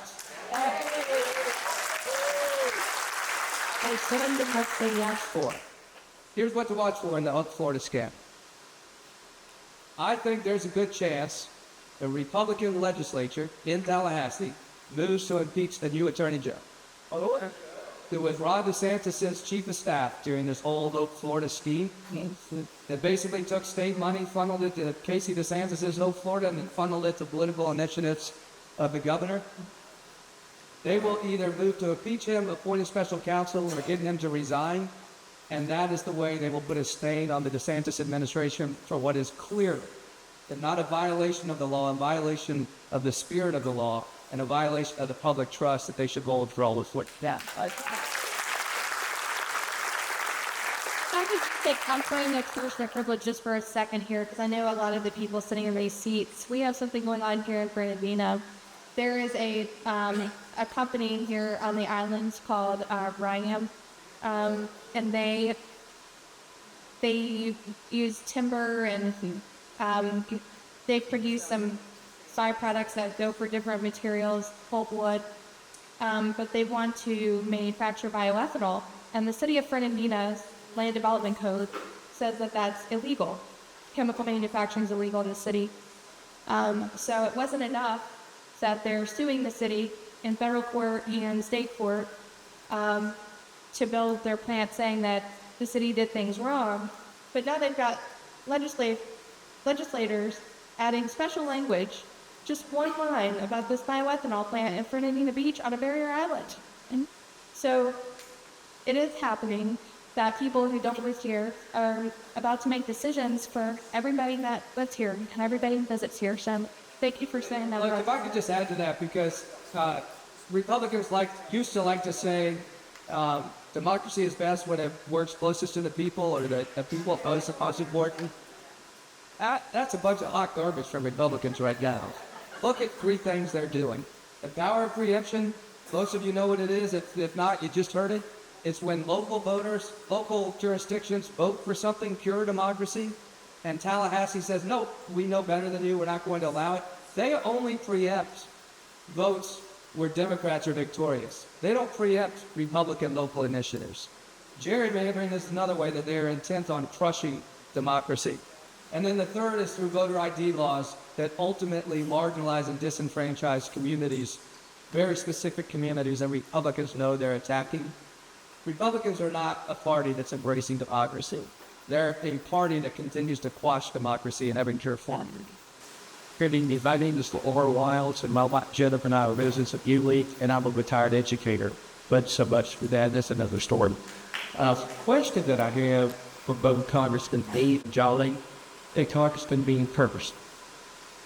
Here's what to watch for in the Florida scam. I think there's a good chance the Republican legislature in Tallahassee moves to impeach the new attorney general, who was Ron DeSantis' chief of staff during this whole Florida scheme. That basically took state money, funneled it to Casey DeSantis' Florida, and then funneled it to political initiatives of the governor. They will either move to impeach him, appoint a special counsel, or get him to resign. And that is the way they will put a stain on the DeSantis administration for what is clearly not a violation of the law, a violation of the spirit of the law, and a violation of the public trust that they should vote for all this work. Yeah. I'm trying to express their privilege just for a second here, because I know a lot of the people sitting in these seats. We have something going on here in Fernandina. There is a company here on the islands called Ryan, and they use timber, and they produce some side products that go for different materials, pulpwood, but they want to manufacture bioethanol. And the city of Fernandina's Land Development Code says that that's illegal. Chemical manufacturing is illegal in the city. So it wasn't enough that they're suing the city in federal court and state court to build their plant, saying that the city did things wrong. But now they've got legislators adding special language, just one line about this bioethanol plant in Fernandina Beach on a barrier island. And so it is happening that people who don't live here are about to make decisions for everybody that lives here and everybody who visits here. So thank you for saying that. Look, if I could just add to that, because Republicans used to like to say democracy is best when it works closest to the people, or that the people oppose the most important. That's a bunch of hot garbage from Republicans right now. Look at three things they're doing. The power of preemption, most of you know what it is. If not, you just heard it. It's when local voters, local jurisdictions vote for something, pure democracy, and Tallahassee says, no, we know better than you, we're not going to allow it. They only preempt votes where Democrats are victorious. They don't preempt Republican local initiatives. Gerrymandering is another way that they're intent on crushing democracy. And then the third is through voter ID laws that ultimately marginalize and disenfranchise communities, very specific communities that Republicans know they're attacking. Republicans are not a party that's embracing democracy. They're a party that continues to quash democracy in every pure form. My name is Laura Wiles, and my wife Jennifer and I are residents of Ely, and I'm a retired educator. But so much for that, that's another story. Question that I have for both Congressman Aaron and Jolly, and Congressman Bean first.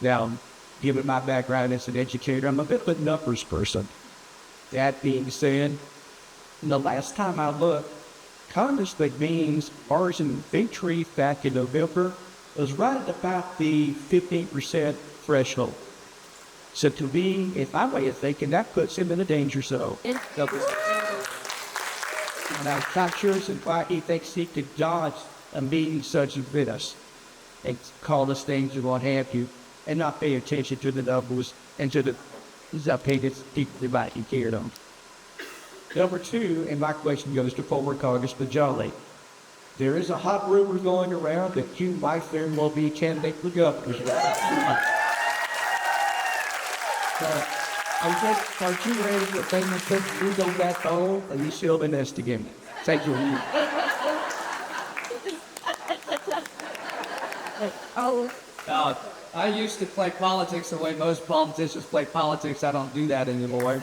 Now, given my background as an educator, I'm a bit of a numbers person. That being said, the last time I looked, Congressman Bean's margin of victory back in November was right at about the 15% threshold. So to me, if my way of thinking, that puts him in a danger zone. And I'm not sure why he thinks he could dodge a meeting such as this and call us things and what have you, and not pay attention to the numbers and to the payments people might be cared on. Number two, and my question goes to former Congressman Jolly. There is a hot rumor going around that you might very well be a candidate for governor. Aren't you ready to think we go back home, and you still investigating? Thank you. I used to play politics the way most politicians play politics. I don't do that anymore.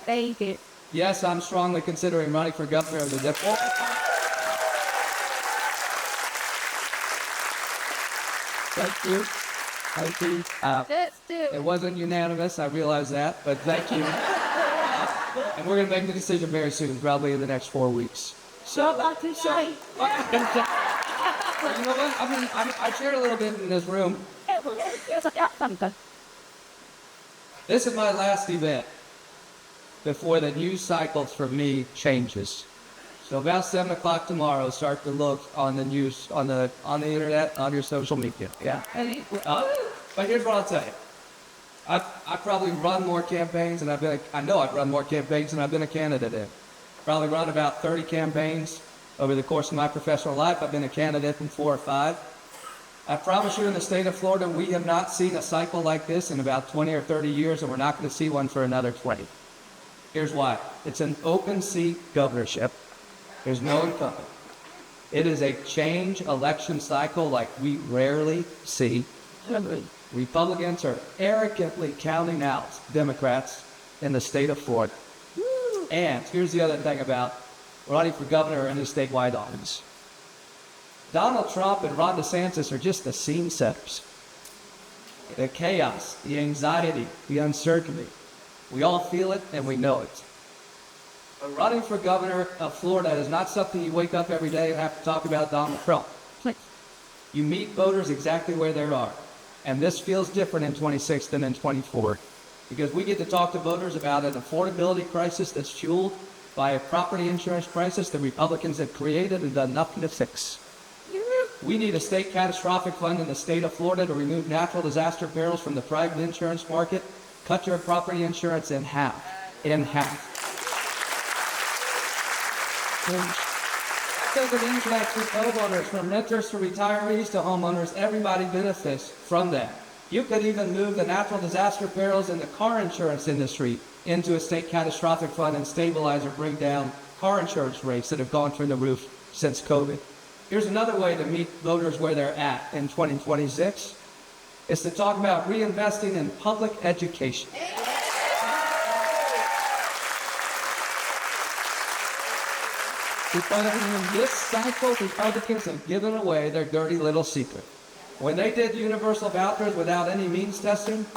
Thank you. Yes, I'm strongly considering running for governor of the district. Thank you. Thank you. It wasn't unanimous, I realize that, but thank you. And we're going to make the decision very soon, probably in the next 4 weeks. So, you know what? I shared a little bit in this room. This is my last event before the news cycle for me changes. So about 7 o'clock tomorrow, start to look on the news, on the internet, on your social media. Yeah. But here's what I'll tell you. I've probably run more campaigns and I know I've run more campaigns than I've been a candidate in. Probably run about 30 campaigns over the course of my professional life. I've been a candidate in 4 or 5. I promise you in the state of Florida, we have not seen a cycle like this in about 20 or 30 years, and we're not going to see one for another 20. Here's why. It's an open seat governorship. There's no incumbent. It is a change election cycle like we rarely see. Republicans are arrogantly counting out Democrats in the state of Florida. And here's the other thing about running for governor in a statewide office. Donald Trump and Ron DeSantis are just the scene setters. The chaos, the anxiety, the uncertainty. We all feel it and we know it. But running for governor of Florida is not something you wake up every day and have to talk about Donald Trump. You meet voters exactly where they are. And this feels different in 26 than in 24. Because we get to talk to voters about an affordability crisis that's fueled by a property insurance crisis that Republicans have created and done nothing to fix. We need a state catastrophic fund in the state of Florida to remove natural disaster perils from the private insurance market, cut your property insurance in half. In half. So it impacts with homeowners, from renters to retirees to homeowners. Everybody benefits from that. You could even move the natural disaster perils in the car insurance industry into a state catastrophic fund and stabilize or bring down car insurance rates that have gone through the roof since COVID. Here's another way to meet voters where they're at in 2026, is to talk about reinvesting in public education. Because in this cycle, Republicans have given away their dirty little secret. When they did universal vouchers without any means testing,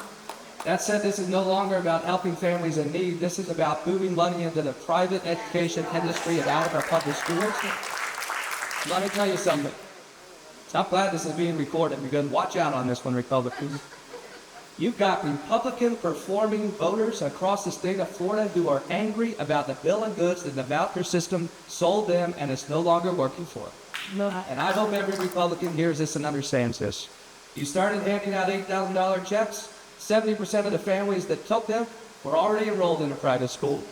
that said this is no longer about helping families in need. This is about moving money into the private education industry and out of our public schools. Let me tell you something. I'm glad this is being recorded because watch out on this one, Republicans. You've got Republican-performing voters across the state of Florida who are angry about the bill of goods that the voucher system sold them and it's no longer working for them. And I hope every Republican hears this and understands this. You started handing out $8,000 checks. 70% of the families that took them were already enrolled in a private school.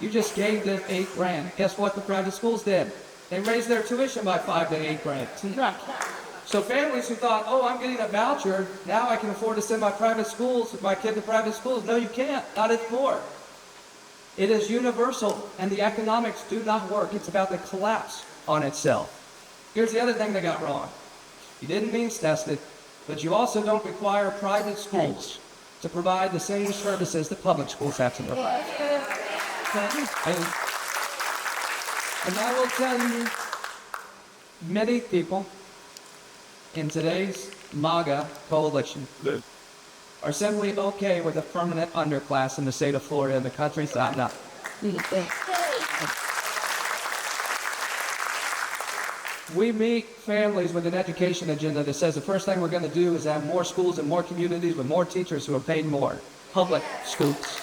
You just gave them $8,000. Guess what the private schools did? They raised their tuition by $5,000 to $8,000. So families who thought, oh, I'm getting a voucher, now I can afford to send my kid to private schools. No, you can't. Not anymore. It is universal, and the economics do not work. It's about to collapse on itself. Here's the other thing they got wrong. You didn't means test it, but you also don't require private schools to provide the same services that public schools have to provide. And I will tell you, many people in today's MAGA coalition are simply okay with a permanent underclass in the state of Florida and the countryside. No. We meet families with an education agenda that says the first thing we're going to do is have more schools and more communities with more teachers who are paid more. Public schools.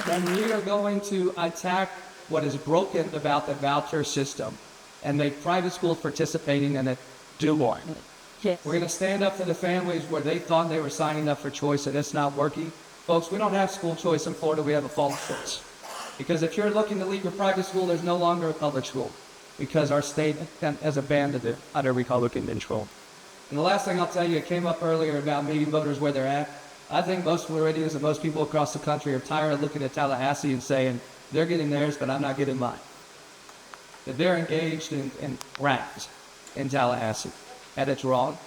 And we are going to attack what is broken about the voucher system and make private schools participating in it do more. Yes. We're going to stand up for the families where they thought they were signing up for choice and it's not working. Folks, we don't have school choice in Florida, we have a false choice. Because if you're looking to leave your private school, there's no longer a public school. Because our state has abandoned it under Republican control. And the last thing I'll tell you, it came up earlier about meeting voters where they're at. I think most Floridians and most people across the country are tired of looking at Tallahassee and saying, they're getting theirs, but I'm not getting mine. That they're engaged in rats in Tallahassee. And it's wrong.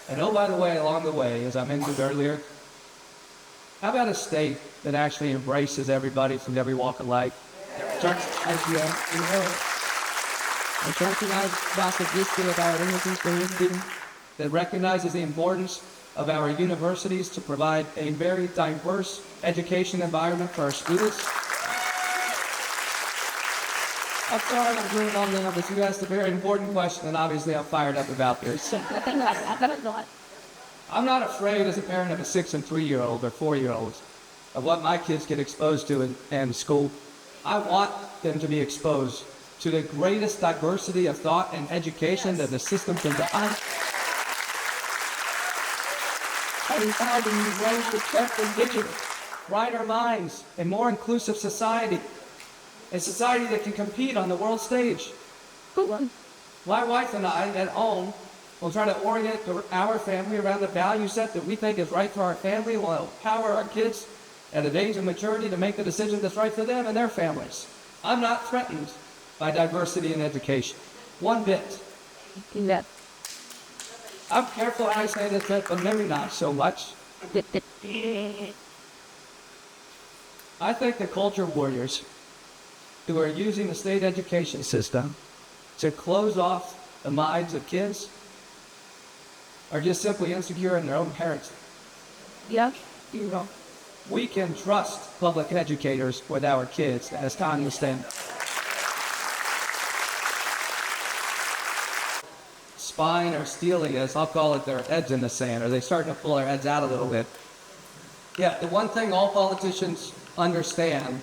And oh, by the way, along the way, as I mentioned earlier, how about a state that actually embraces everybody from every walk of life? That recognizes the importance of our universities to provide a very diverse education environment for our students. I'm sorry I'm doing all that, but you asked a very important question, and obviously I'm fired up about this. I'm not afraid as a parent of a 6- and 3-year-old or 4-year-old of what my kids get exposed to in school. I want them to be exposed to the greatest diversity of thought and education that the system can provide. Brighter minds, and more inclusive society. A society that can compete on the world stage. My wife and I at home will try to orient our family around the value set that we think is right for our family. We'll empower our kids at an age of maturity to make the decision that's right for them and their families. I'm not threatened by diversity in education. One bit. Yeah. I'm careful how I say this, but maybe not so much. I think the culture warriors who are using the state education system to close off the minds of kids are just simply insecure in their own parenting. Yeah. We can trust public educators with our kids as time to stand. Spying or stealing is, I'll call it, their heads in the sand, or they're starting to pull their heads out a little bit. Yeah, the one thing all politicians understand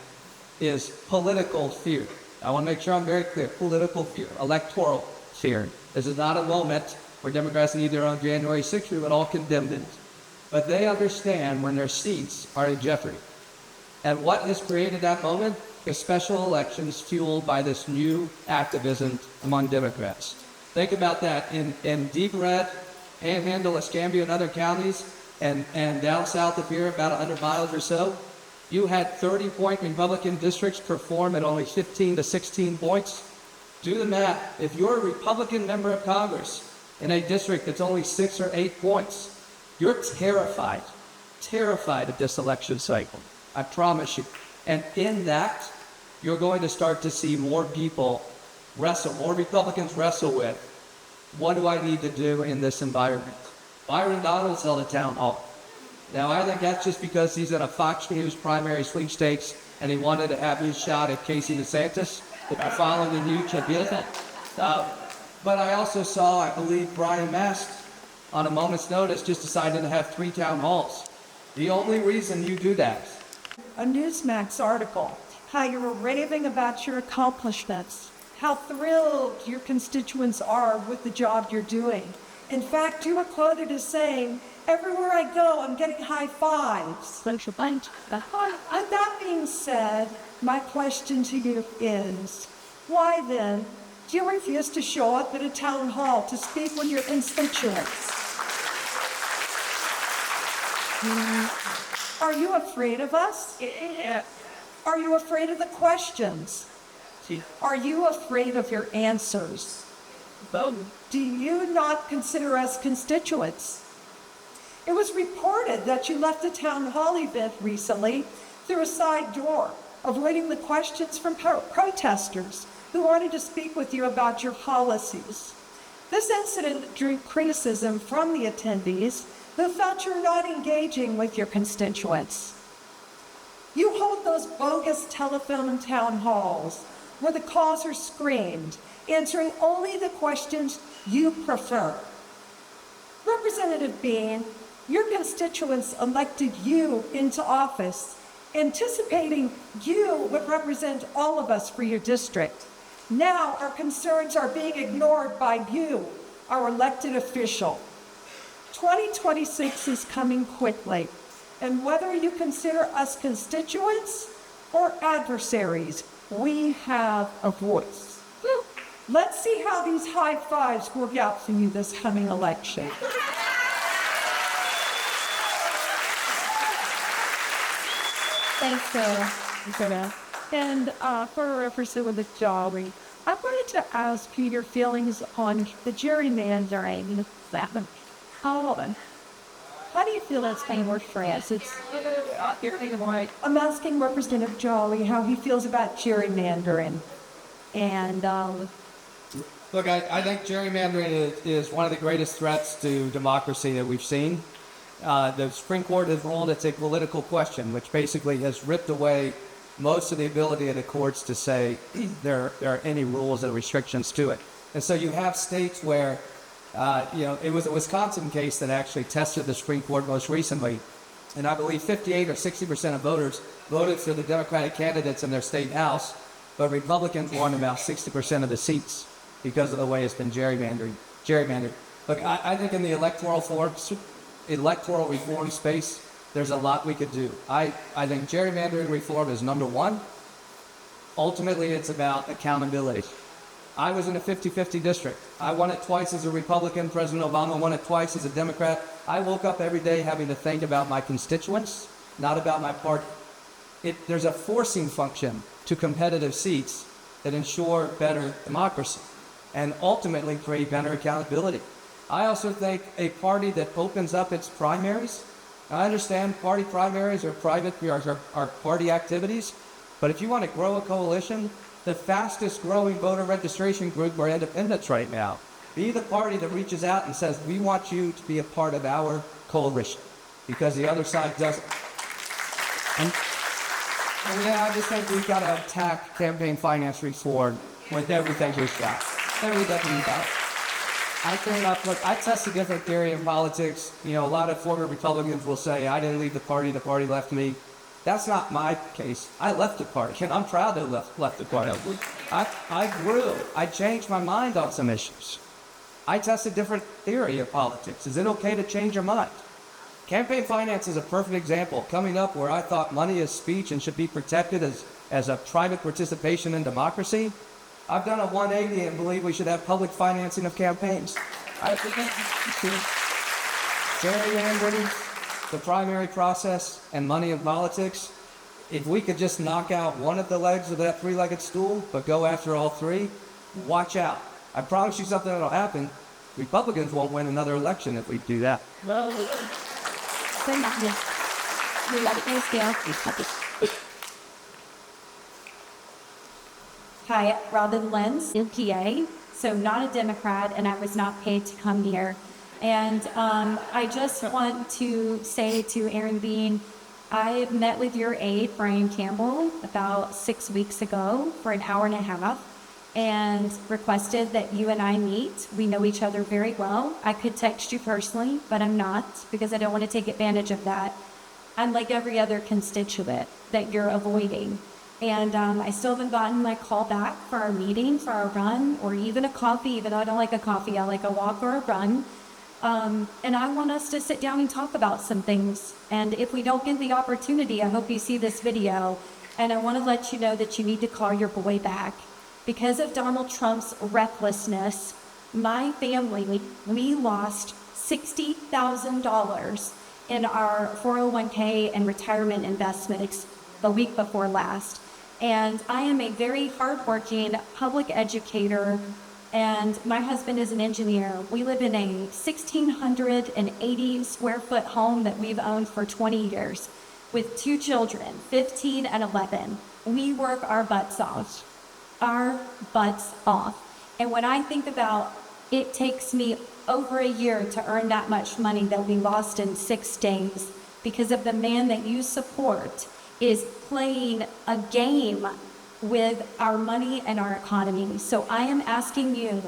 is political fear. I want to make sure I'm very clear. Political fear, electoral fear. This is not a moment where Democrats need their own January 6th. We would all condemn it. But they understand when their seats are in jeopardy. And what has created that moment is special elections fueled by this new activism among Democrats. Think about that. In deep red, Panhandle, Escambia, and other counties, and down south of here, about 100 miles or so, you had 30-point Republican districts perform at only 15 to 16 points. Do the math. If you're a Republican member of Congress in a district that's only 6 or 8 points, you're terrified of this election cycle. I promise you. And in that, you're going to start to see more people more Republicans wrestle with, what do I need to do in this environment? Byron Donalds held a town hall. Now, I think that's just because he's in a Fox News primary sweepstakes and he wanted to have his shot at Casey DeSantis. If I follow the news, I get it. But I also saw, I believe, Brian Mast, on a moment's notice, just decided to have 3 town halls. The only reason you do that. A Newsmax article, how you were raving about your accomplishments, how thrilled your constituents are with the job you're doing. In fact, you were quoted as saying, "Everywhere I go, I'm getting high fives." With that being said, my question to you is, why then do you refuse to show up at a town hall to speak with your constituents? Are you afraid of us? Are you afraid of the questions? Are you afraid of your answers? Do you not consider us constituents? It was reported that you left a town hall event recently through a side door, avoiding the questions from protesters who wanted to speak with you about your policies. This incident drew criticism from the attendees who felt you're not engaging with your constituents. You hold those bogus telephone town halls where the calls are screened, answering only the questions you prefer. Representative Bean, your constituents elected you into office, anticipating you would represent all of us for your district. Now our concerns are being ignored by you, our elected official. 2026 is coming quickly, and whether you consider us constituents or adversaries, we have a voice. Let's see how these high fives work out for you this coming election. Thanks, Sarah. And for Representative Jolly, I wanted to ask you your feelings on the gerrymandering. How do you feel that's going to work for us? I'm asking Representative Jolly how he feels about gerrymandering. And Look, I think gerrymandering is one of the greatest threats to democracy that we've seen. The Supreme Court has ruled it's a political question, which basically has ripped away most of the ability of the courts to say there are any rules or restrictions to it. And so you have states where, it was a Wisconsin case that actually tested the Supreme Court most recently. and I believe 58 or 60% of voters voted for the Democratic candidates in their state house, but Republicans won about 60% of the seats because of the way it's been gerrymandered. Look, I think in the electoral reform space, there's a lot we could do. I think gerrymandering reform is number one. Ultimately, it's about accountability. I was in a 50-50 district. I won it twice as a Republican. President Obama won it twice as a Democrat. I woke up every day having to think about my constituents, not about my party. There's a forcing function to competitive seats that ensure better democracy and ultimately create better accountability. I also think a party that opens up its primaries, I understand party primaries are private, are party activities, but if you want to grow a coalition, the fastest growing voter registration group are independents right now. Be the party that reaches out and says, we want you to be a part of our coalition, because the other side doesn't. And yeah, I just think we've got to attack campaign finance reform with everything we've got. Everything we've got. I test a different theory in politics. You know, a lot of former Republicans will say, I didn't leave the party left me. That's not my case. I left the party, and I'm proud to have left the party. I grew. I changed my mind on some issues. I test a different theory of politics. Is it okay to change your mind? Campaign finance is a perfect example. Coming up where I thought money is speech and should be protected as a private participation in democracy, I've done a 180 and believe we should have public financing of campaigns. Gerrymandering, the primary process, and money in politics, if we could just knock out one of the legs of that three-legged stool, but go after all three, watch out. I promise you something that'll happen. Republicans won't win another election if we do that. Hi, Robin Lenz, PA, so not a Democrat, and I was not paid to come here. And I just want to say to Aaron Bean, I met with your aide, Brian Campbell, about 6 weeks ago for an hour and a half and requested that you and I meet. We know each other very well. I could text you personally, but I'm not because I don't want to take advantage of that. I'm like every other constituent that you're avoiding. And I still haven't gotten my call back for our meeting, for our run, or even a coffee, even though I don't like a coffee, I like a walk or a run. And I want us to sit down and talk about some things. And if we don't get the opportunity, I hope you see this video. And I want to let you know that you need to call your boy back. Because of Donald Trump's recklessness, my family, we lost $60,000 in our 401k and retirement investments the week before last. And I am a very hardworking public educator, and my husband is an engineer. We live in a 1,680 square foot home that we've owned for 20 years with 2 children, 15 and 11. We work our butts off. And when I think about it takes me over a year to earn that much money that we lost in 6 days because of the man that you support is playing a game with our money and our economy. So I am asking you,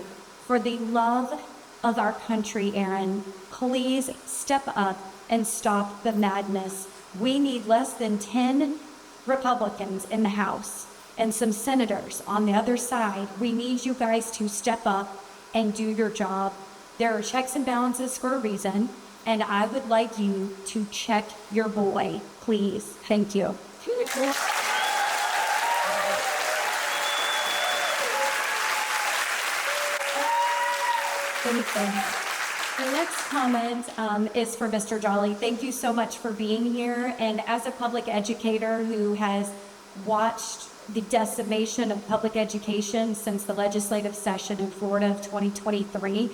for the love of our country, Aaron, please step up and stop the madness. We need less than 10 Republicans in the House and some senators on the other side. We need you guys to step up and do your job. There are checks and balances for a reason, and I would like you to check your boy, please. Thank you. The next comment is for Mr. Jolly. Thank you so much for being here. And as a public educator who has watched the decimation of public education since the legislative session in Florida of 2023,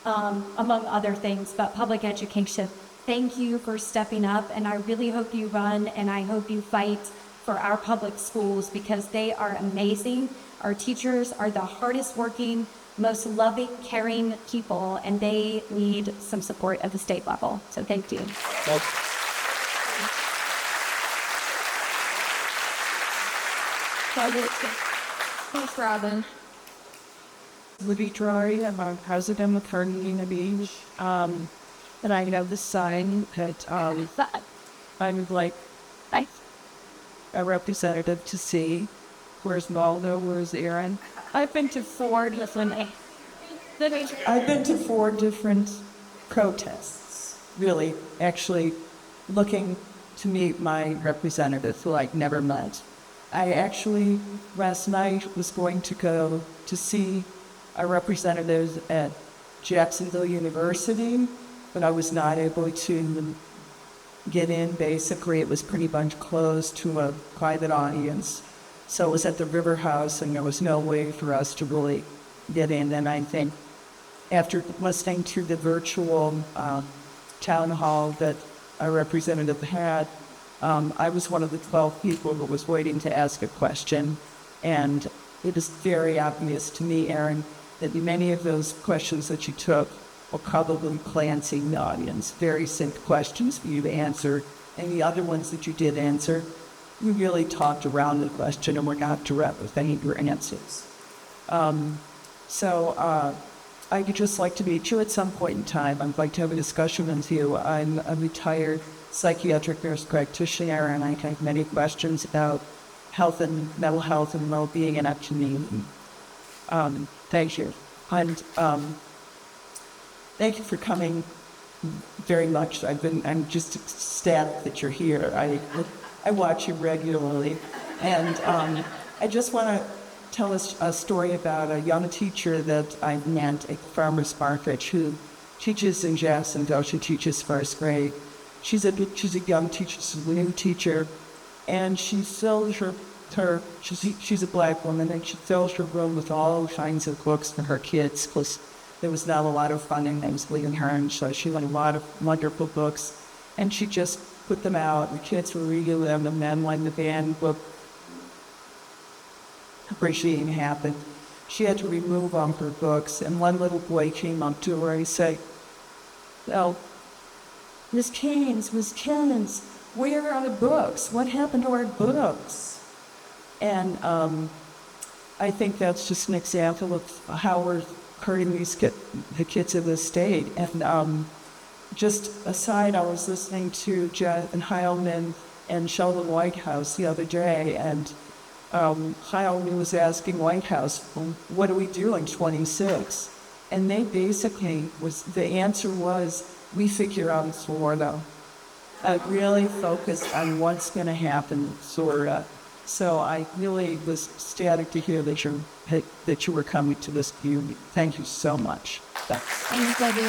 among other things, but public education, thank you for stepping up. And I really hope you run and I hope you fight for our public schools because they are amazing. Our teachers are the hardest working, most loving, caring people, and they need some support at the state level. So thank you. Thanks, Robin. Libby Troy, I'm a president of Fernandina Beach. And I have the sign that I would like a representative to see. Where's Waldo? Where's Aaron? I've been to four different protests, really, actually looking to meet my representative who I'd never met. I actually, last night, was going to go to see our representatives at Jacksonville University, but I was not able to get in. Basically, it was pretty much closed to a private audience. So it was at the River House, and there was no way for us to really get in. And I think after listening to the virtual town hall that our representative had, I was one of the 12 people who was waiting to ask a question. And it is very obvious to me, Aaron, that many of those questions that you took were probably glancing the audience. Very simple questions for you to answer. And the other ones that you did answer, you really talked around the question and were not direct with any of your answers. I'd just like to meet you at some point in time. I'd like to have a discussion with you. I'm a retired psychiatric nurse practitioner, and I have many questions about health and mental health and well-being in our community. Thank you. And thank you for coming very much. I'm just ecstatic that you're here. I watch you regularly. And I just want to tell us a story about a young teacher that I met at Farmers Market who teaches in Jacksonville. She teaches first grade. She's a young teacher, she's a new teacher, and she fills she's a black woman, and she fills her room with all kinds of books for her kids, because there was not a lot of funding that was leaving her, and so she had a lot of wonderful books, and she just put them out. The kids were reading them, and then when the band book appreciating happened, she had to remove all her books, and one little boy came up to her and said, "Well, Miss Keynes, where are the books? What happened to our books?" And I think that's just an example of how we're hurting the kids of this state. And just aside, I was listening to Jeff and Heilman and Sheldon Whitehouse the other day, and Heilman was asking Whitehouse, well, what do we do in 26? And they basically the answer was, we figure out Florida. Really focused on what's going to happen in Florida. So I really was ecstatic to hear that you were coming to this community. Thank you so much. Thanks, Debbie.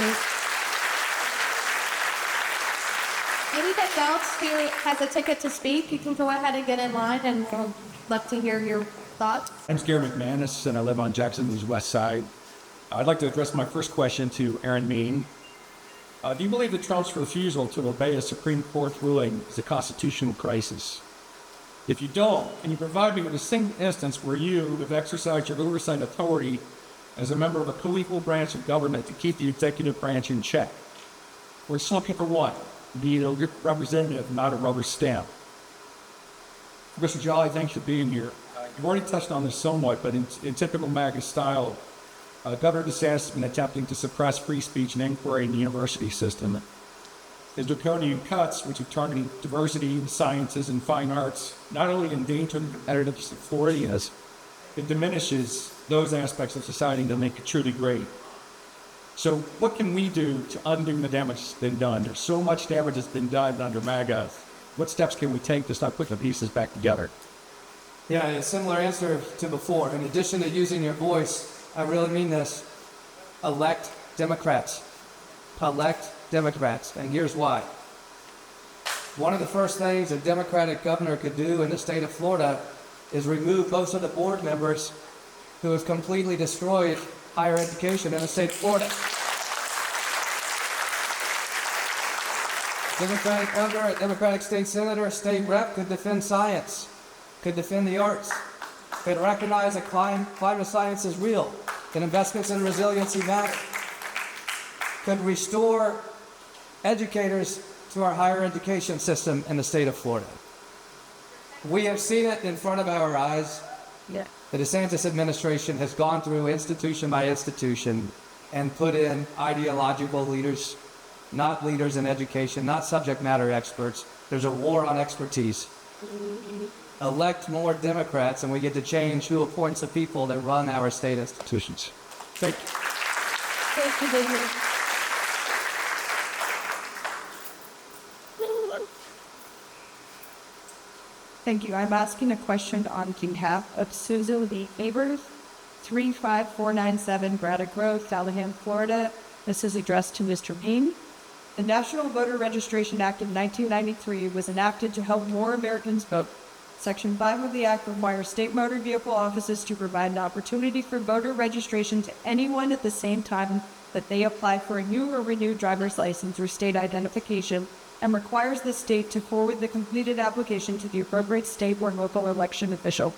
Anybody else who has a ticket to speak, you can go ahead and get in line, and we'll love to hear your thoughts. I'm Gary McManus, and I live on Jacksonville's west side. I'd like to address my first question to Aaron Bean. Do you believe that Trump's refusal to obey a Supreme Court ruling is a constitutional crisis? If you don't, can you provide me with a single instance where you have exercised your oversight authority as a member of a co-equal branch of government to keep the executive branch in check? We're looking for what? Be a representative, not a rubber stamp. Mr. Jolly, thanks for being here. You've already touched on this somewhat, but in typical MAGA style, Governor DeSantis has been attempting to suppress free speech and inquiry in the university system. His draconian cuts, which are targeting diversity in sciences and fine arts, not only endanger the competitiveness of Floridians, it diminishes those aspects of society that make it truly great. So what can we do to undo the damage that's been done? There's so much damage that's been done under MAGA. What steps can we take to start putting the pieces back together? Yeah, a similar answer to before. In addition to using your voice, I really mean this. Elect Democrats. Elect Democrats. And here's why. One of the first things a Democratic governor could do in the state of Florida is remove most of the board members who have completely destroyed higher education in the state of Florida. Democratic governor, a Democratic state senator, a state rep could defend science, could defend the arts, could recognize that climate science is real, that investments in resiliency matter, could restore educators to our higher education system in the state of Florida. We have seen it in front of our eyes. Yeah. The DeSantis administration has gone through institution by institution and put in ideological leaders not leaders in education, not subject matter experts. There's a war on expertise. Elect more Democrats, and we get to change who appoints the people that run our state institutions. Thank you. Thank you, David. Thank you. I'm asking a question on behalf of Susan B. Favors, 35497 Braddock Road, Callahan, Florida. This is addressed to Mr. Bean. The National Voter Registration Act of 1993 was enacted to help more Americans vote. Section 5 of the Act requires state motor vehicle offices to provide an opportunity for voter registration to anyone at the same time that they apply for a new or renewed driver's license or state identification, and requires the state to forward the completed application to the appropriate state or local election official.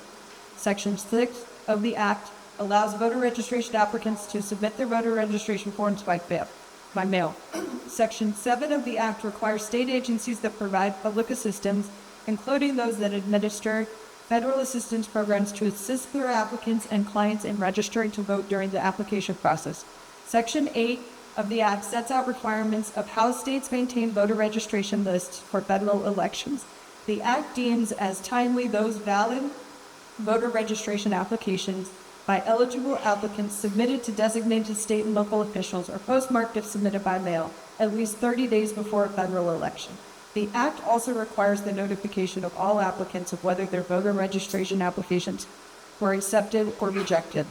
Section 6 of the Act allows voter registration applicants to submit their voter registration forms by mail. Section 7 of the Act requires state agencies that provide public assistance, including those that administer federal assistance programs, to assist their applicants and clients in registering to vote during the application process. Section 8 of the Act sets out requirements of how states maintain voter registration lists for federal elections. The Act deems as timely those valid voter registration applications by eligible applicants submitted to designated state and local officials or postmarked if submitted by mail at least 30 days before a federal election. The Act also requires the notification of all applicants of whether their voter registration applications were accepted or rejected.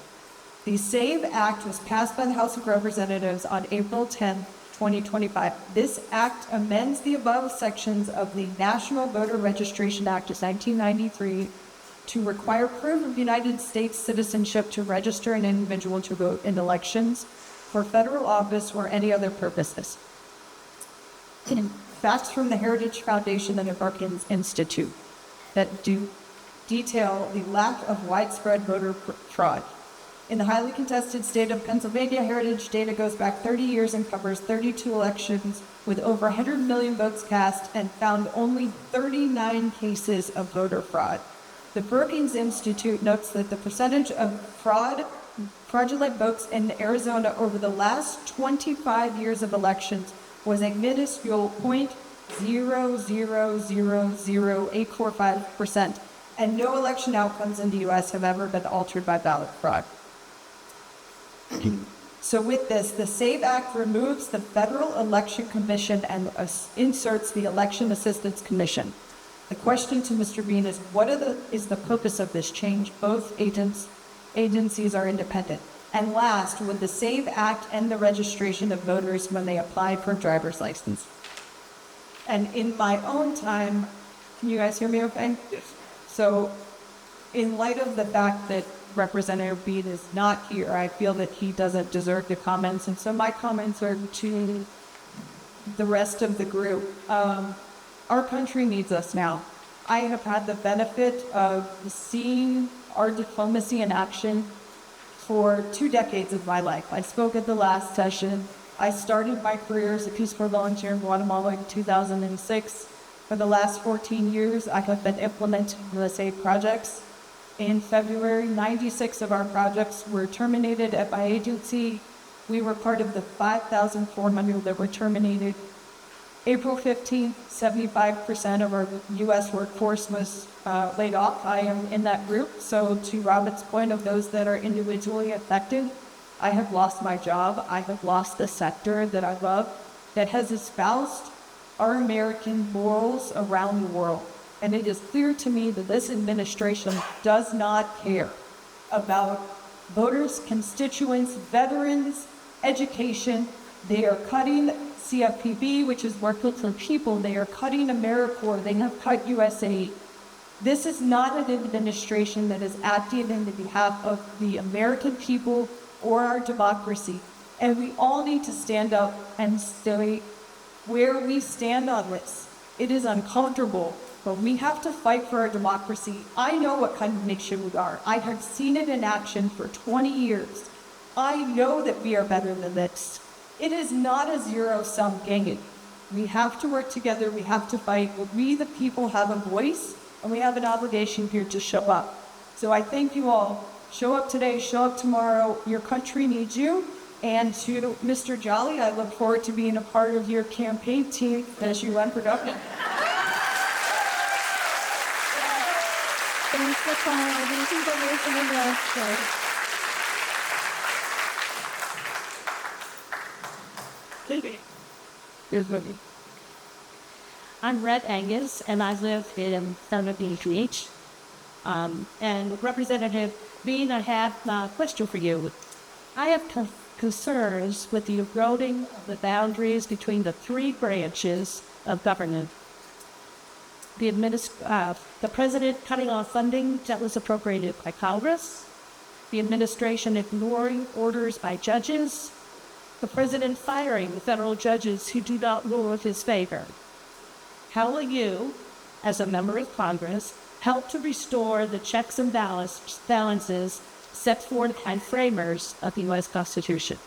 The SAVE Act was passed by the House of Representatives on April 10, 2025. This act amends the above sections of the National Voter Registration Act of 1993 to require proof of United States citizenship to register an individual to vote in elections for federal office or any other purposes. Facts from the Heritage Foundation and the Perkins Institute that do detail the lack of widespread voter fraud. In the highly contested state of Pennsylvania, Heritage data goes back 30 years and covers 32 elections with over 100 million votes cast and found only 39 cases of voter fraud. The Perkins Institute notes that the percentage of fraudulent votes in Arizona over the last 25 years of elections was a minuscule 0.000845%, and no election outcomes in the U.S. have ever been altered by ballot fraud. So with this, the SAVE Act removes the Federal Election Commission and inserts the Election Assistance Commission. The question to Mr. Bean is, what is the purpose of this change? Both agencies are independent. And last, would the SAVE Act end the registration of voters when they apply for a driver's license? And in my own time, can you guys hear me okay? Yes. So, in light of the fact that Representative Bean is not here, I feel that he doesn't deserve the comments, and so my comments are to the rest of the group. Our country needs us now. I have had the benefit of seeing our diplomacy in action for 2 decades of my life. I spoke at the last session. I started my career as a Peace Corps volunteer in Guatemala in 2006. For the last 14 years, I have been implementing USA projects. In February, 96 of our projects were terminated at my agency. We were part of the 5,400 that were terminated. April 15th, 75% of our U.S. workforce was laid off. I am in that group. So to Robin's point of those that are individually affected, I have lost my job. I have lost the sector that I love that has espoused our American morals around the world. And it is clear to me that this administration does not care about voters, constituents, veterans, education. They are cutting CFPB, which is Working for People. They are cutting AmeriCorps. They have cut USAID. This is not an administration that is acting in the behalf of the American people or our democracy. And we all need to stand up and say where we stand on this. It is uncomfortable, but we have to fight for our democracy. I know what kind of nation we are. I have seen it in action for 20 years. I know that we are better than this. It is not a zero-sum game. We have to work together. We have to fight. We, the people, have a voice, and we have an obligation here to show up. So I thank you all. Show up today, show up tomorrow. Your country needs you. And to Mr. Jolly, I look forward to being a part of your campaign team as you run for governor. Thanks for calling. Thank you for listening to us. I'm Red Angus, and I live in Fernandina Beach. And Representative Bean, I have a question for you. I have concerns with the eroding of the boundaries between the three branches of government. The president cutting off funding that was appropriated by Congress, the administration ignoring orders by judges, the president firing the federal judges who do not rule in his favor. How will you, as a member of Congress, help to restore the checks and balances set forth by framers of the U.S. Constitution?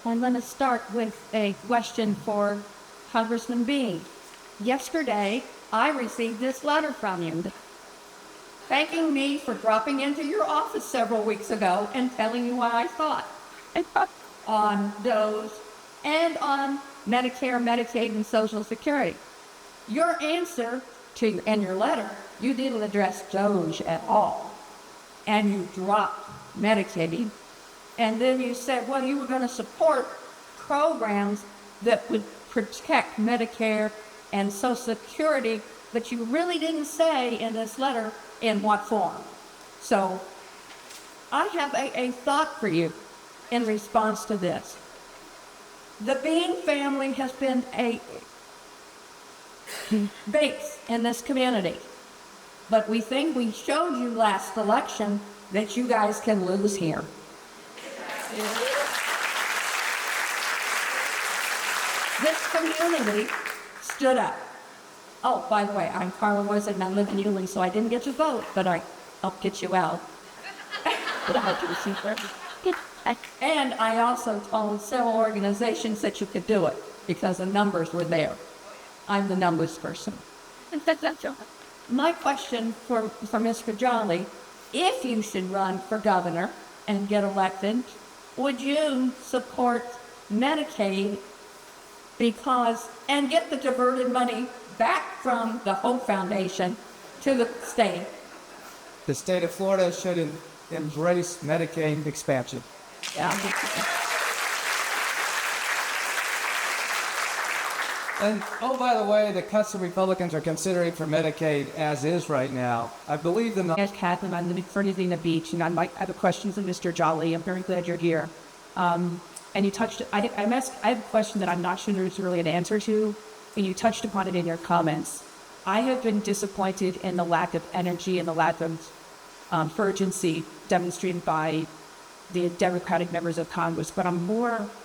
I'm going to start with a question for Congressman Bean. Yesterday, I received this letter from you, thanking me for dropping into your office several weeks ago and telling you what I thought on those and on Medicare, Medicaid, and Social Security. Your answer in your letter, you didn't address Doge at all, and you dropped Medicaid, and then you said, well, you were going to support programs that would protect Medicare and Social Security, but you really didn't say in this letter in what form. So I have a thought for you in response to this. The Bean family has been a base in this community, but we think we showed you last election that you guys can lose here. This community stood up. Oh, by the way, I'm Carla Wizard and I live in Ewing, so I didn't get to vote, but I'll get you out. And I also told several organizations that you could do it because the numbers were there. I'm the numbers person. My question for Mr. Jolly, if you should run for governor and get elected, would you support Medicaid and get the diverted money back from the Hope Foundation to the state? The state of Florida should embrace Medicaid expansion. Yeah. And, oh, by the way, the cuts the Republicans are considering for Medicaid as is right now, I believe the... Yes, Catherine, I'm living in Fernandina Beach, and I have a question for Mr. Jolly. I'm very glad you're here. And you touched, I have a question that I'm not sure there's really an answer to, and you touched upon it in your comments. I have been disappointed in the lack of energy and the lack of urgency demonstrated by the Democratic members of Congress, but I'm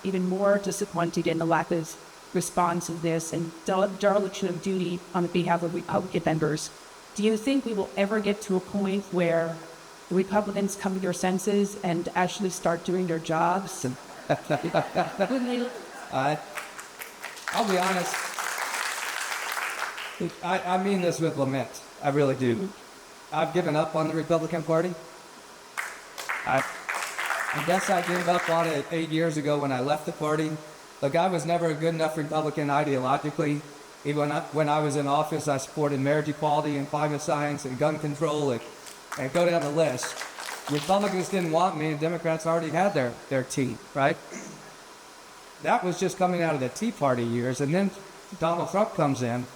even more disappointed in the lack of responsiveness and dereliction of duty on behalf of Republican members. Do you think we will ever get to a point where the Republicans come to their senses and actually start doing their jobs? I'll be honest. I mean this with lament. I really do. I've given up on the Republican Party. I guess I gave up on it 8 years ago when I left the party. Look, I was never a good enough Republican ideologically. Even when I was in office, I supported marriage equality and climate science and gun control and go down the list. Republicans didn't want me, and Democrats already had their tea, right? That was just coming out of the Tea Party years, and then Donald Trump comes in,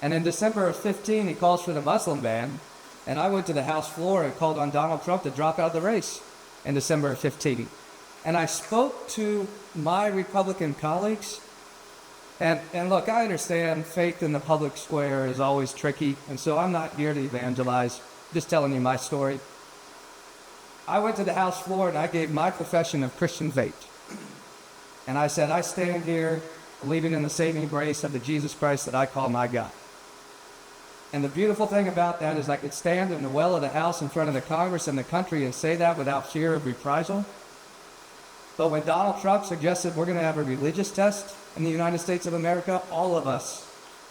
and in December of 15, he calls for the Muslim ban, and I went to the House floor and called on Donald Trump to drop out of the race in December of 15. And I spoke to my Republican colleagues, and look, I understand faith in the public square is always tricky, and so I'm not here to evangelize, just telling you my story. I went to the House floor and I gave my profession of Christian faith. And I said, I stand here believing in the saving grace of the Jesus Christ that I call my God. And the beautiful thing about that is I could stand in the well of the House in front of the Congress and the country and say that without fear of reprisal. But when Donald Trump suggested we're going to have a religious test in the United States of America, all of us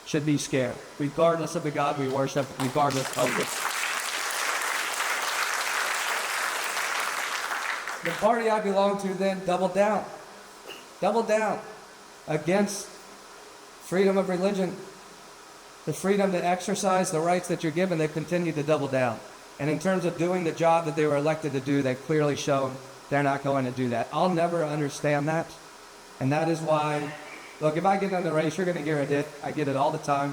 should be scared, regardless of the God we worship, regardless of it. The party I belong to then doubled down against freedom of religion, the freedom to exercise the rights that you're given. They continue to double down. And in terms of doing the job that they were elected to do, they've clearly shown they're not going to do that. I'll never understand that. And that is why, look, if I get in the race, you're going to hear it. I get it all the time.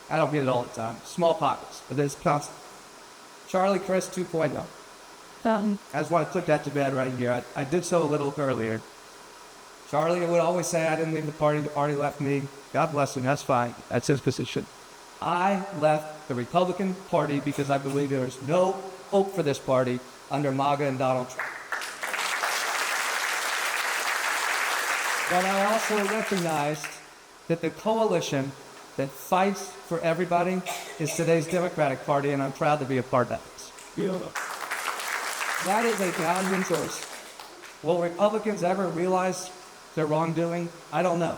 I don't get it all the time. Small pockets, but it's constant. Charlie Crist 2.0. I just want to put that to bed right here. I did so a little earlier. Charlie would always say, I didn't leave the party left me. God bless him, that's fine. That's his position. I left the Republican Party because I believe there is no hope for this party under MAGA and Donald Trump. But I also recognized that the coalition that fights for everybody is today's Democratic Party, and I'm proud to be a part of that. That is a valiant choice. Will Republicans ever realize their wrongdoing? I don't know.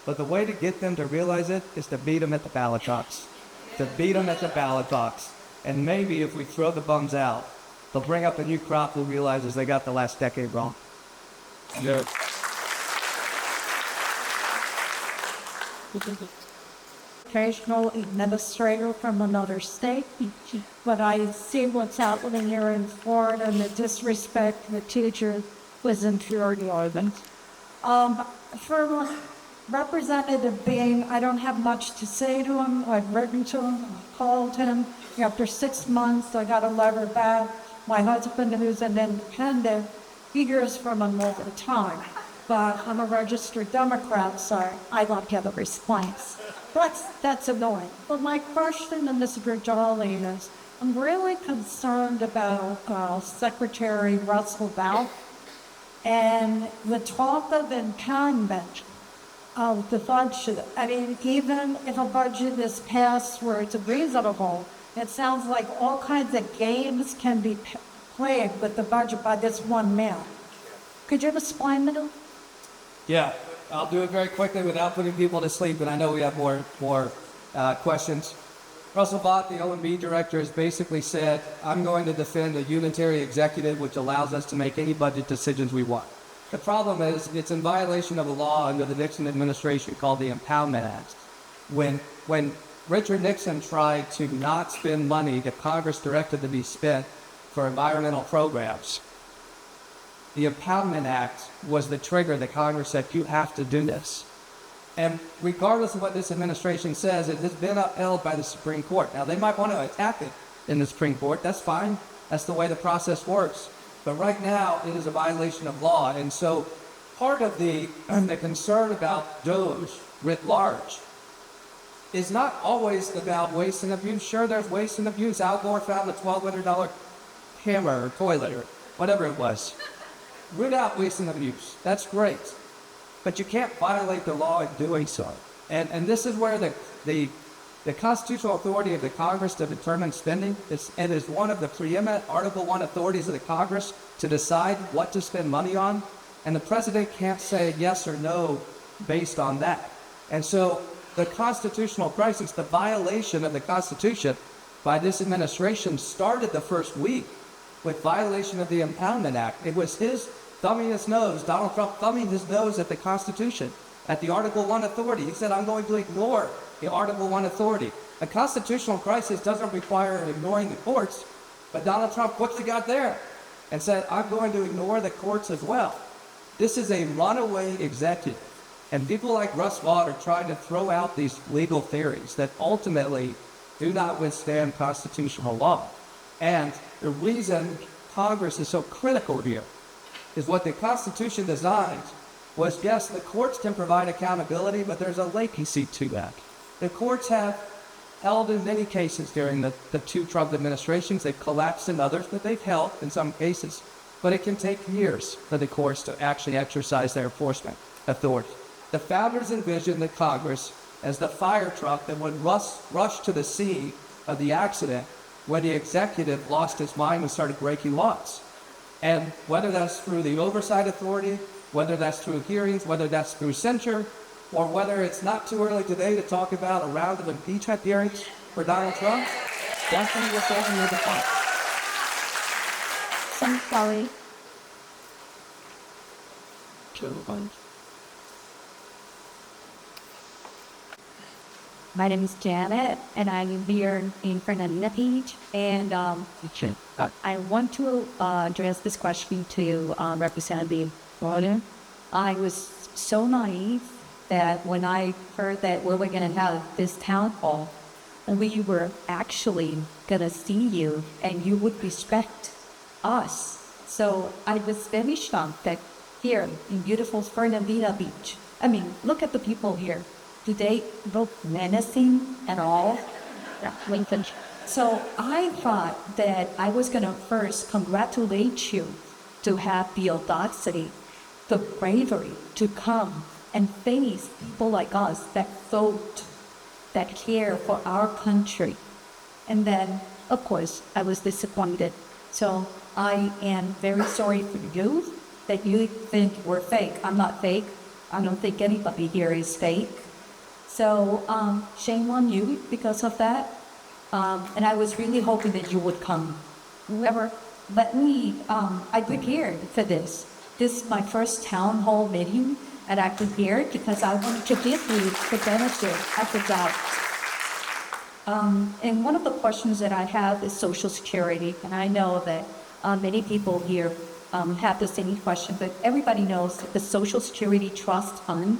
But the way to get them to realize it is to beat them at the ballot box. And maybe if we throw the bums out, they'll bring up a new crop who realizes they got the last decade wrong. Yeah. Occasional administrator from another state, but I see what's happening here in Florida, and the disrespect to the teachers was infuriating. For Representative Bean, I don't have much to say to him. I've written to him, called him. After 6 months, I got a letter back. My husband, who's an independent, he hears from him all the time. But I'm a registered Democrat, so I don't get a response. That's annoying. But my question to Mr. Jolly is, I'm really concerned about Secretary Russell Bell and the talk of impoundment of the budget. I mean, even if a budget is passed where it's reasonable, it sounds like all kinds of games can be played with the budget by this one man. Could you explain that? Yeah, I'll do it very quickly without putting people to sleep, but I know we have more questions. Russell Bott, the O&B director, has basically said, I'm going to defend a unitary executive which allows us to make any budget decisions we want. The problem is it's in violation of a law under the Nixon administration called the Impoundment Act. When Richard Nixon tried to not spend money that Congress directed to be spent for environmental programs, the Impoundment Act was the trigger that Congress said, you have to do this. And regardless of what this administration says, it has been upheld by the Supreme Court. Now, they might want to attack it in the Supreme Court. That's fine. That's the way the process works. But right now, it is a violation of law. And so part of the concern about DOJ writ large is not always about waste and abuse. Sure, there's waste and abuse. Al Gore found a $1,200 hammer or toilet or whatever it was. Root out waste and abuse. That's great. But you can't violate the law in doing so. And this is where the constitutional authority of the Congress to determine spending is one of the preeminent Article I authorities of the Congress to decide what to spend money on. And the president can't say yes or no based on that. And so the constitutional crisis, the violation of the Constitution by this administration started the first week with violation of the Impoundment Act. It was his thumbing his nose, Donald Trump thumbing his nose at the Constitution, at the Article I authority. He said, I'm going to ignore the Article I authority. A constitutional crisis doesn't require ignoring the courts, but Donald Trump quickly got there and said, I'm going to ignore the courts as well. This is a runaway executive, and people like Russ Vaught are trying to throw out these legal theories that ultimately do not withstand constitutional law. And the reason Congress is so critical here is what the Constitution designed was, yes, the courts can provide accountability, but there's a latency to that. The courts have held in many cases during the two Trump administrations. They've collapsed in others, but they've held in some cases. But it can take years for the courts to actually exercise their enforcement authority. The founders envisioned the Congress as the fire truck that would rush to the scene of the accident when the executive lost his mind and started breaking laws. And whether that's through the oversight authority, whether that's through hearings, whether that's through censure, or whether it's not too early today to talk about a round of impeachment hearings for Donald Trump, that's going to be what's going to the fight. I'm sorry. My name is Janet, and I'm here in Fernandina Beach. And I want to address this question to Representative Gordon. I was so naive that when I heard that we were going to have this town hall, we were actually going to see you and you would respect us. So I was very shocked that here in beautiful Fernandina Beach, I mean, look at the people here. Do they look menacing at all? Yeah, Lincoln. So I thought that I was going to first congratulate you to have the audacity, the bravery to come and face people like us that vote, that care for our country. And then, of course, I was disappointed. So I am very sorry for you that you think we're fake. I'm not fake. I don't think anybody here is fake. So shame on you because of that. And I was really hoping that you would come. However, I prepared for this. This is my first town hall meeting, and I prepared because I wanted to give you the benefit of the doubt. And one of the questions that I have is Social Security, and I know that many people here have the same question, but everybody knows that the Social Security Trust Fund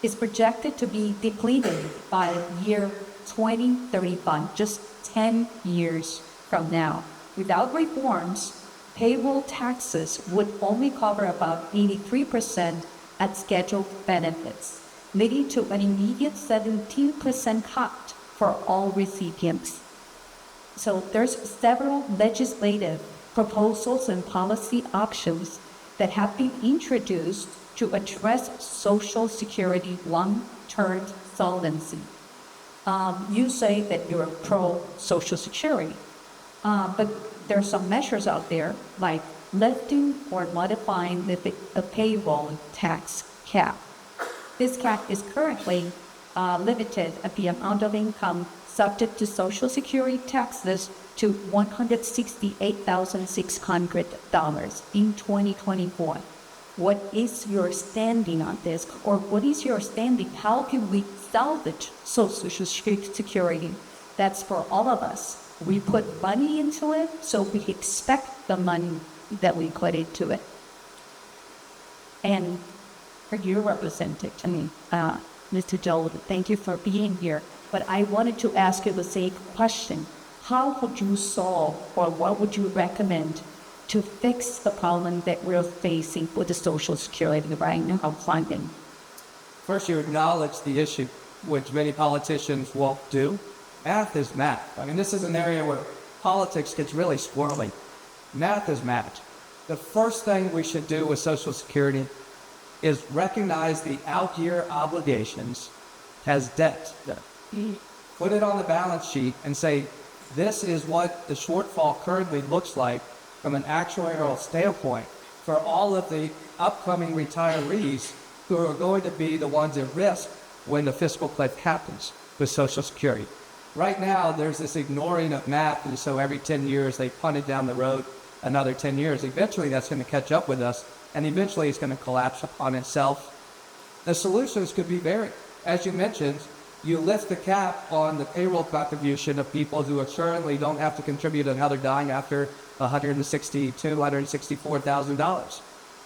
is projected to be depleted by year 2035, just 10 years from now. Without reforms, payroll taxes would only cover about 83% at scheduled benefits, leading to an immediate 17% cut for all recipients. So there's several legislative proposals and policy options that have been introduced to address Social Security long-term solvency. You say that you're pro-Social Security, but there are some measures out there like lifting or modifying the payroll tax cap. This cap is currently limited at the amount of income subject to Social Security taxes to $168,600 in 2024. What is your standing on this? Or what is your standing? How can we salvage Social Security? That's for all of us. We put money into it, so we expect the money that we put into it. And for your representative, Mr. Joel, thank you for being here. But I wanted to ask you the same question. How would you solve, or what would you recommend to fix the problem that we're facing with the Social Security right now funding? First, you acknowledge the issue, which many politicians won't do. Math is math. I mean, this is an area where politics gets really squirrely. Math is math. The first thing we should do with Social Security is recognize the out-year obligations as debt. Put it on the balance sheet and say, this is what the shortfall currently looks like from an actuarial standpoint for all of the upcoming retirees who are going to be the ones at risk when the fiscal cliff happens with Social Security. Right now, there's this ignoring of math, and so every 10 years they punt it down the road another 10 years. Eventually, that's going to catch up with us, and eventually it's going to collapse upon itself. The solutions could be varied. As you mentioned, you lift the cap on the payroll contribution of people who currently don't have to contribute another dime after $162,000, $164,000.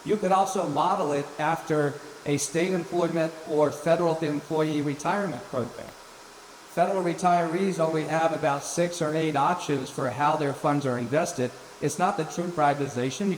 You could also model it after a state employment or federal employee retirement program. Federal retirees only have about 6 or 8 options for how their funds are invested. It's not the true privatization.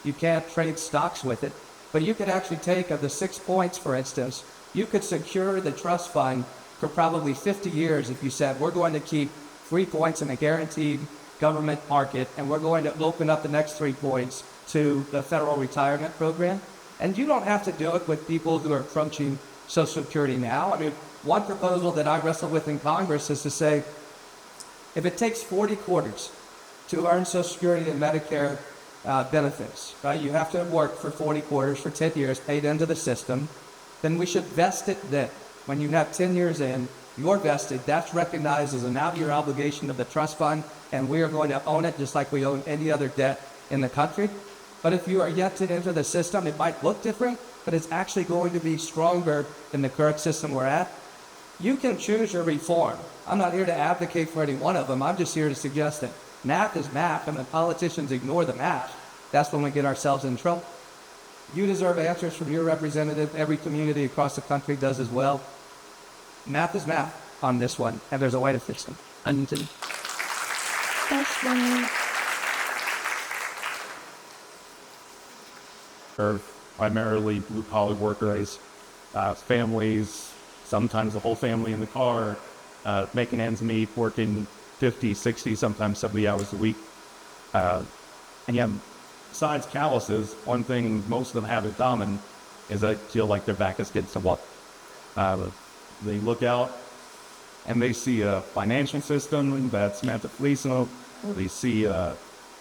You can't trade stocks with it. But you could actually take of the 6 points, for instance, you could secure the trust fund for probably 50 years if you said, we're going to keep 3 points in a guaranteed government market, and we're going to open up the next 3 points to the federal retirement program. And you don't have to do it with people who are crunching Social Security now. I mean, one proposal that I wrestled with in Congress is to say, if it takes 40 quarters to earn Social Security and Medicare benefits, right? You have to have worked for 40 quarters for 10 years, paid into the system. Then we should vest it then. When you have 10 years in, you're vested. That's recognized as an out-year obligation of the trust fund, and we are going to own it just like we own any other debt in the country. But if you are yet to enter the system, it might look different, but it's actually going to be stronger than the current system we're at. You can choose your reform. I'm not here to advocate for any one of them. I'm just here to suggest that math is math, and when politicians ignore the math, that's when we get ourselves in trouble. You deserve answers from your representative. Every community across the country does as well. Math is math on this one, and there's a way to fix them. Are primarily blue-collar workers, families, sometimes the whole family in the car, making ends meet, working 50, 60, sometimes 70 hours a week. And yeah, besides calluses, one thing most of them have in common is I feel like their back is getting somewhat. They look out and they see a financial system that's meant to fleece them. They see a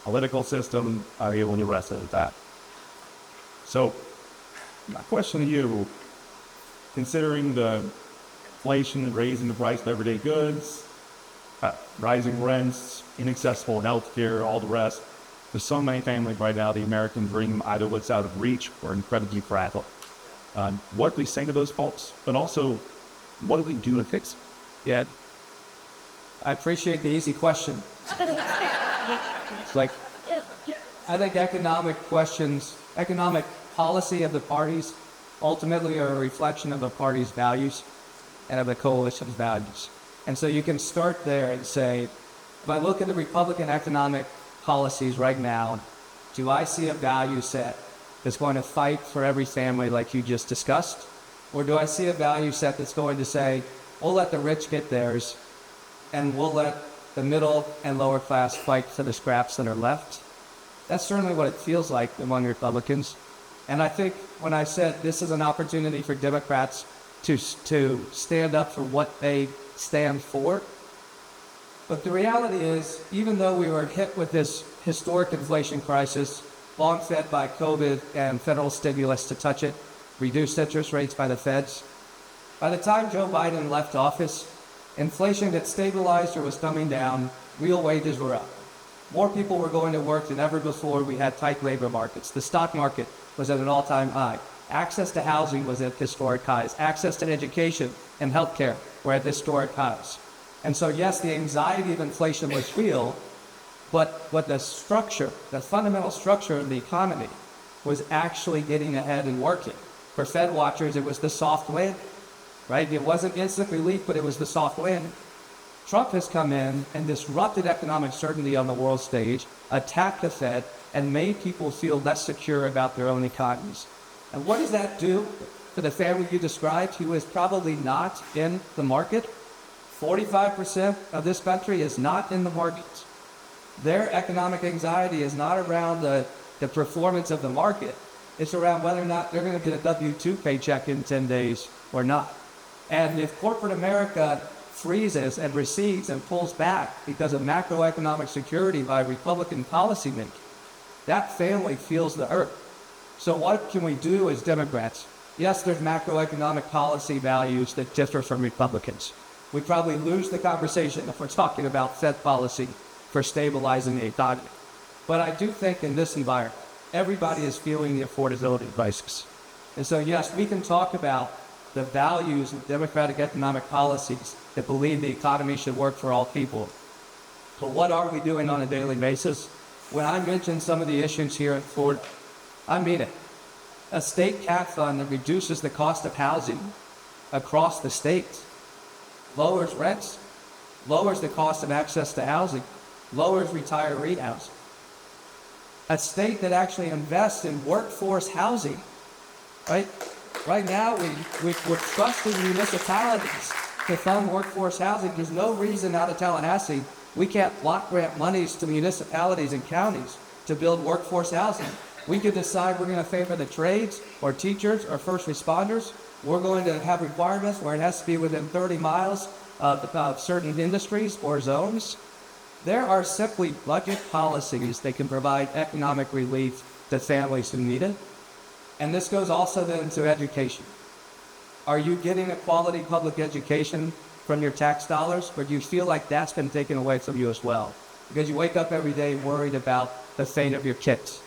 political system, when the rest of that. So, my question to you, considering the inflation, raising the price of everyday goods, rising rents, inaccessible health care, all the rest, there's so many families right now, the American dream either looks out of reach or incredibly fragile. What do we say to those folks? But also, what do we do to fix it? Yeah, I appreciate the easy question. It's like, I think economic policy of the parties ultimately are a reflection of the party's values and of the coalition's values. And so you can start there and say, if I look at the Republican economic policies right now, do I see a value set that's going to fight for every family like you just discussed? Or do I see a value set that's going to say, we'll let the rich get theirs, and we'll let the middle and lower class fight for the scraps that are left? That's certainly what it feels like among Republicans. And I think when I said this is an opportunity for Democrats to stand up for what they stand for, but the reality is, even though we were hit with this historic inflation crisis, long fed by COVID and federal stimulus to touch it, reduced interest rates by the feds, by the time Joe Biden left office, inflation had stabilized or was coming down, real wages were up. More people were going to work than ever before. We had tight labor markets. The stock market was at an all-time high. Access to housing was at historic highs. Access to education and healthcare were at historic highs. And so, yes, the anxiety of inflation was real, but the structure, the fundamental structure of the economy was actually getting ahead and working. For Fed watchers, it was the soft landing, right? It wasn't instant relief, but it was the soft landing. Trump has come in and disrupted economic certainty on the world stage, attacked the Fed, and made people feel less secure about their own economies. And what does that do to the family you described who is probably not in the market? 45% of this country is not in the markets. Their economic anxiety is not around the performance of the market. It's around whether or not they're going to get a W-2 paycheck in 10 days or not. And if corporate America freezes and recedes and pulls back because of macroeconomic security by Republican policymaking, that family feels the hurt. So what can we do as Democrats? Yes, there's macroeconomic policy values that differ from Republicans. We probably lose the conversation if we're talking about Fed policy for stabilizing the economy. But I do think in this environment, everybody is feeling the affordability crisis. And so yes, we can talk about the values of democratic economic policies that believe the economy should work for all people. But what are we doing on a daily basis? When I mention some of the issues here in Florida, I mean it. A state cap fund that reduces the cost of housing across the state, lowers rents, lowers the cost of access to housing, lowers retiree housing. A state that actually invests in workforce housing, right? Right now, we're trusting municipalities to fund workforce housing. There's no reason out of Tallahassee we can't block grant monies to municipalities and counties to build workforce housing. We could decide we're going to favor the trades or teachers or first responders. We're going to have requirements where it has to be within 30 miles of certain industries or zones. There are simply budget policies that can provide economic relief to families who need it. And this goes also then to education. Are you getting a quality public education from your tax dollars, or do you feel like that's been taken away from you as well? Because you wake up every day worried about the fate of your kids.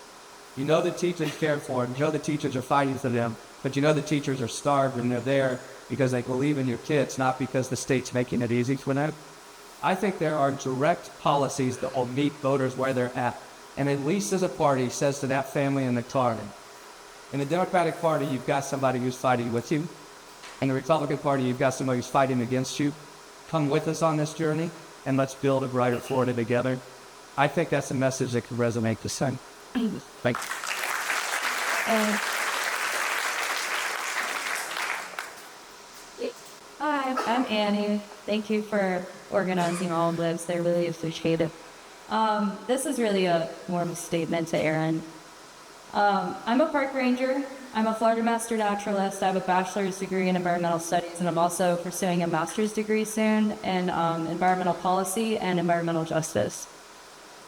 You know the teachers care for them, you know the teachers are fighting for them, but you know the teachers are starved and they're there because they believe in your kids, not because the state's making it easy for them. I think there are direct policies that will meet voters where they're at, and at least as a party says to that family in the car, in the Democratic Party, you've got somebody who's fighting with you. In the Republican Party, you've got somebody who's fighting against you. Come with us on this journey, and let's build a brighter Florida together. I think that's a message that could resonate to some. Thank you. Hi, I'm Annie. Thank you for organizing all of this. I really appreciate it. This is really a more of a statement to Aaron. I'm a park ranger. I'm a Florida Master Naturalist. I have a bachelor's degree in environmental studies, and I'm also pursuing a master's degree soon in environmental policy and environmental justice.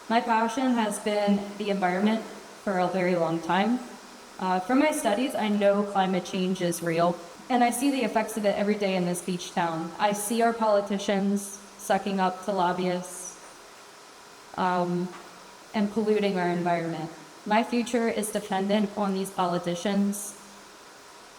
My passion has been the environment for a very long time. From my studies, I know climate change is real, and I see the effects of it every day in this beach town. I see our politicians sucking up to lobbyists and polluting our environment. My future is dependent on these politicians.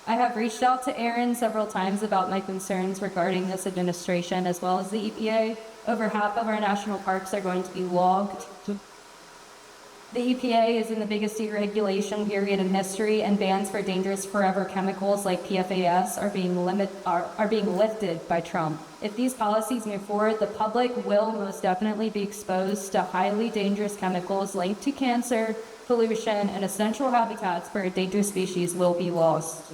I have reached out to Aaron several times about my concerns regarding this administration as well as the EPA. Over half of our national parks are going to be logged. The EPA is in the biggest deregulation period in history, and bans for dangerous forever chemicals like PFAS are being lifted by Trump. If these policies move forward, the public will most definitely be exposed to highly dangerous chemicals linked to cancer, pollution, and essential habitats for endangered species will be lost.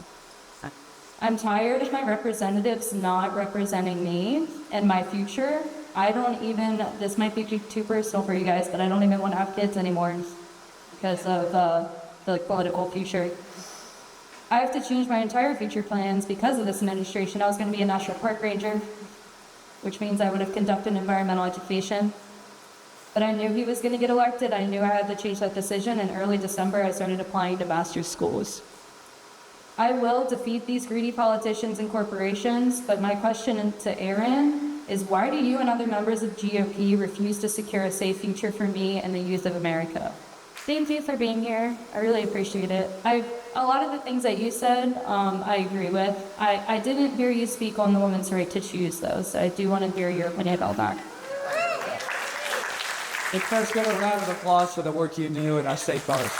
I'm tired of my representatives not representing me and my future. This might be too personal for you guys, but I don't even want to have kids anymore because of the political future. I have to change my entire future plans because of this administration. I was going to be a national park ranger, which means I would have conducted environmental education. But I knew he was going to get elected. I knew I had to change that decision. In early December, I started applying to master's schools. I will defeat these greedy politicians and corporations, but my question to Aaron is, why do you and other members of GOP refuse to secure a safe future for me and the youth of America? Thank you for being here. I really appreciate it. A lot of the things that you said, I agree with. I didn't hear you speak on the woman's right to choose, though, so I do want to hear your opinion about that. Let's give a round of applause for the work you do in our state parks.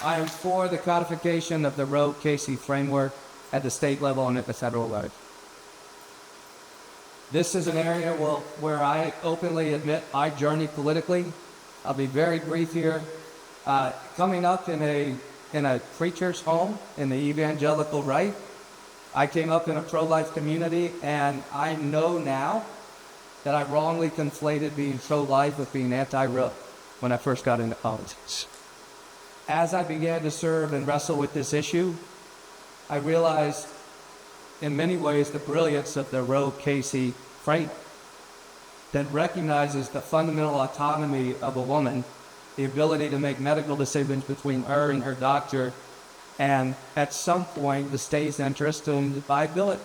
I am for the codification of the Roe-Casey framework at the state level and at the federal level. This is an area where I openly admit I journey politically. I'll be very brief here. Coming up in a preacher's home in the evangelical right, I came up in a pro-life community, and I know now that I wrongly conflated being pro-life with being anti-Roe when I first got into politics. As I began to serve and wrestle with this issue, I realized in many ways the brilliance of the Roe-Casey framework that recognizes the fundamental autonomy of a woman, the ability to make medical decisions between her and her doctor, and at some point the state's interest in viability.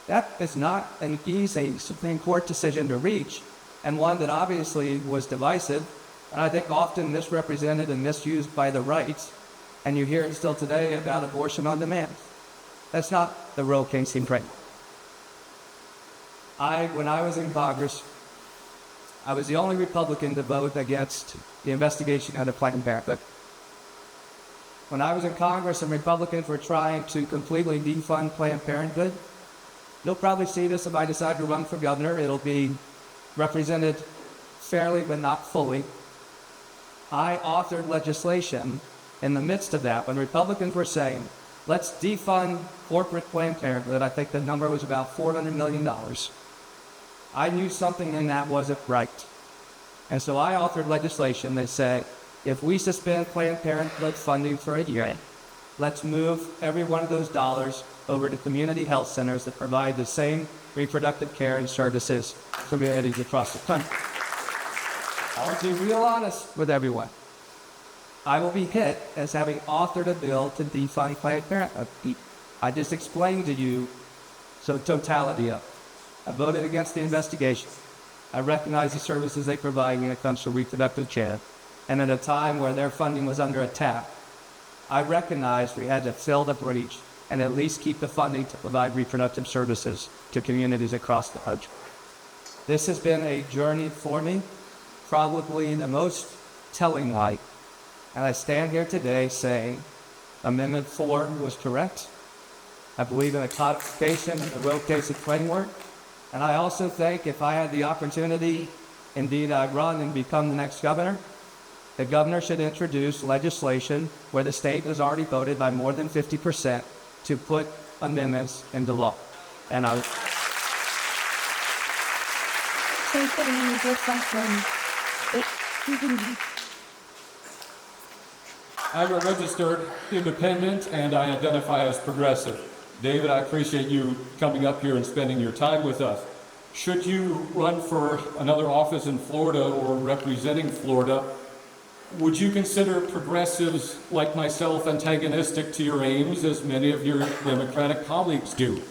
That is not an easy Supreme Court decision to reach, and one that obviously was divisive, and I think often misrepresented and misused by the right, and you hear it still today about abortion on demand. That's not the Roe-Casey framework. When I was in Congress, I was the only Republican to vote against the investigation into Planned Parenthood. When I was in Congress and Republicans were trying to completely defund Planned Parenthood, you'll probably see this if I decide to run for governor. It'll be represented fairly but not fully. I authored legislation in the midst of that when Republicans were saying, let's defund corporate Planned Parenthood. I think the number was about $400 million. I knew something in that wasn't right. And so I authored legislation that said, if we suspend Planned Parenthood funding for a year, let's move every one of those dollars over to community health centers that provide the same reproductive care and services to communities across the country. I want to be real honest with everyone. I will be hit as having authored a bill to defund Planned Parenthood. I just explained to you the totality of it. I voted against the investigation. I recognize the services they provide when it comes to reproductive care. And at a time where their funding was under attack, I recognized we had to fill the breach and at least keep the funding to provide reproductive services to communities across the country. This has been a journey for me, probably the most telling light. And I stand here today saying Amendment 4 was correct. I believe in a codification of the road-based framework. And I also think if I had the opportunity, indeed I run and become the next governor, the governor should introduce legislation where the state has already voted by more than 50% to put amendments into law. And I I'm a registered independent and I identify as progressive. David, I appreciate you coming up here and spending your time with us. Should you run for another office in Florida or representing Florida, would you consider progressives like myself antagonistic to your aims, as many of your Democratic colleagues do?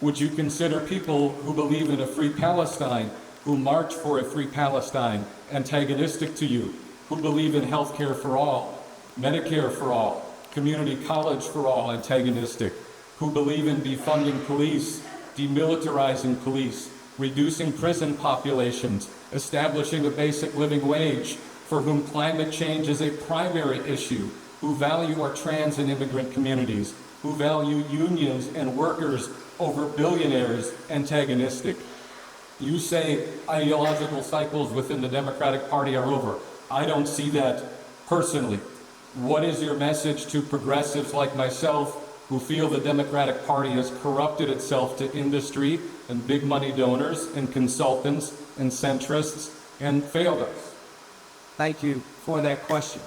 Would you consider people who believe in a free Palestine, who march for a free Palestine, antagonistic to you, who believe in health care for all, Medicare for all, community college for all, antagonistic, who believe in defunding police, demilitarizing police, reducing prison populations, establishing a basic living wage, for whom climate change is a primary issue, who value our trans and immigrant communities, who value unions and workers over billionaires, antagonistic. You say ideological cycles within the Democratic Party are over. I don't see that personally. What is your message to progressives like myself who feel the Democratic Party has corrupted itself to industry and big money donors and consultants and centrists and failed us? thank you for that question.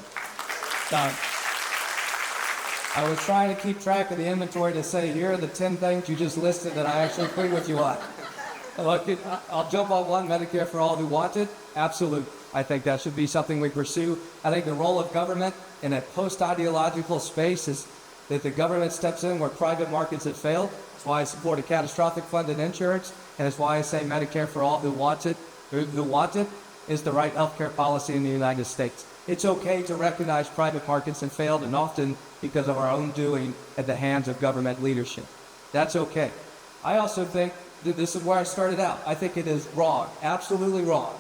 I was trying to keep track of the inventory to say, here are the 10 things you just listed that I actually agree with you on. Look, I'll jump on one, Medicare for all who want it. Absolutely. I think that should be something we pursue. I think the role of government in a post-ideological space is that the government steps in where private markets have failed. That's why I support a catastrophic fund in insurance, and it's why I say Medicare for all who want it is the right healthcare policy in the United States. It's okay to recognize private markets have failed, and often because of our own doing at the hands of government leadership. That's okay. I also think that this is where I started out. I think it is wrong, absolutely wrong,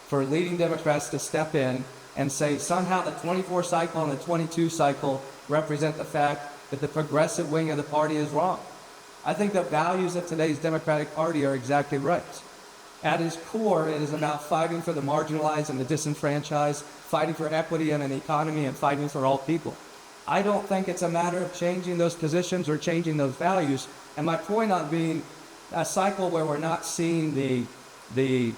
for leading Democrats to step in and say somehow the 24 cycle and the 22 cycle represent the fact that the progressive wing of the party is wrong. I think the values of today's Democratic Party are exactly right. At its core, it is about fighting for the marginalized and the disenfranchised, fighting for equity in an economy, and fighting for all people. I don't think it's a matter of changing those positions or changing those values. And my point on being a cycle where we're not seeing the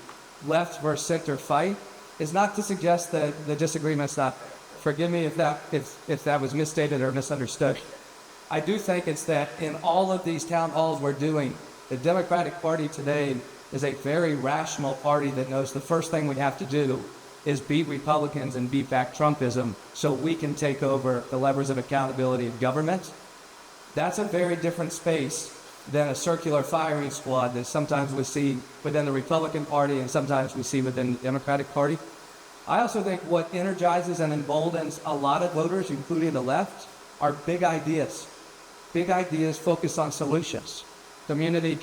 left versus center fight is not to suggest that the disagreement's not. Forgive me if that was misstated or misunderstood. I do think it's that in all of these town halls we're doing, the Democratic Party today is a very rational party that knows the first thing we have to do is beat Republicans and beat back Trumpism so we can take over the levers of accountability of government. That's a very different space than a circular firing squad that sometimes we see within the Republican Party and sometimes we see within the Democratic Party. I also think what energizes and emboldens a lot of voters, including the left, are big ideas. Big ideas focused on solutions. Community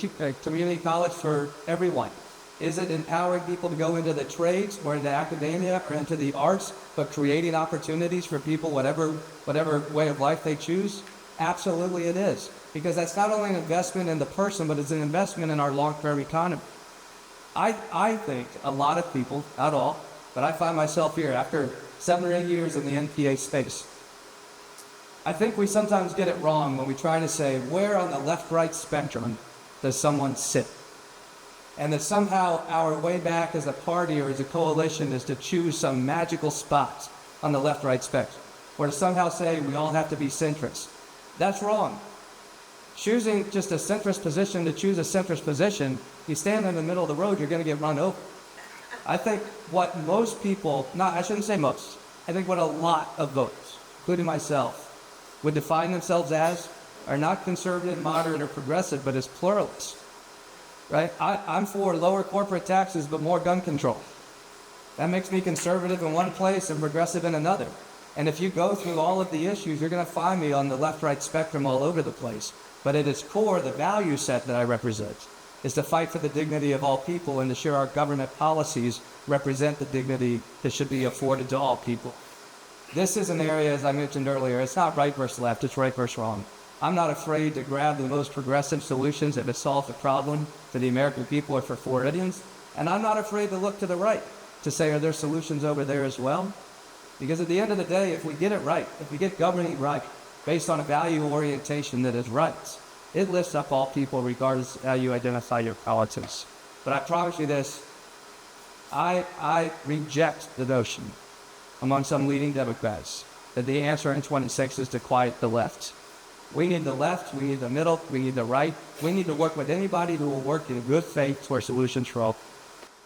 college for everyone. Is it empowering people to go into the trades or into academia or into the arts, but creating opportunities for people, whatever way of life they choose? Absolutely it is. Because that's not only an investment in the person, but it's an investment in our long-term economy. I think a lot of people, not all, but I find myself here after 7 or 8 years in the NPA space. I think we sometimes get it wrong when we try to say, where on the left-right spectrum does someone sit? And that somehow our way back as a party or as a coalition is to choose some magical spot on the left-right spectrum, or to somehow say we all have to be centrists. That's wrong. Choosing just a centrist position to choose a centrist position, you stand in the middle of the road, you're going to get run over. I think what most people, I shouldn't say most, I think what a lot of voters, including myself, would define themselves as are not conservative, moderate, or progressive, but as pluralists. Right? I'm for lower corporate taxes, but more gun control. That makes me conservative in one place and progressive in another. And if you go through all of the issues, you're going to find me on the left-right spectrum all over the place. But at its core, the value set that I represent is to fight for the dignity of all people and to share our government policies represent the dignity that should be afforded to all people. This is an area, as I mentioned earlier, it's not right versus left, it's right versus wrong. I'm not afraid to grab the most progressive solutions that would solve the problem for the American people or for Floridians. And I'm not afraid to look to the right to say, are there solutions over there as well? Because at the end of the day, if we get it right, if we get governing right, based on a value orientation that is right, it lifts up all people regardless of how you identify your politics. But I promise you this, I reject the notion among some leading Democrats that the answer in 26 is to quiet the left. We need the left, we need the middle, we need the right. We need to work with anybody who will work in good faith for solutions for all.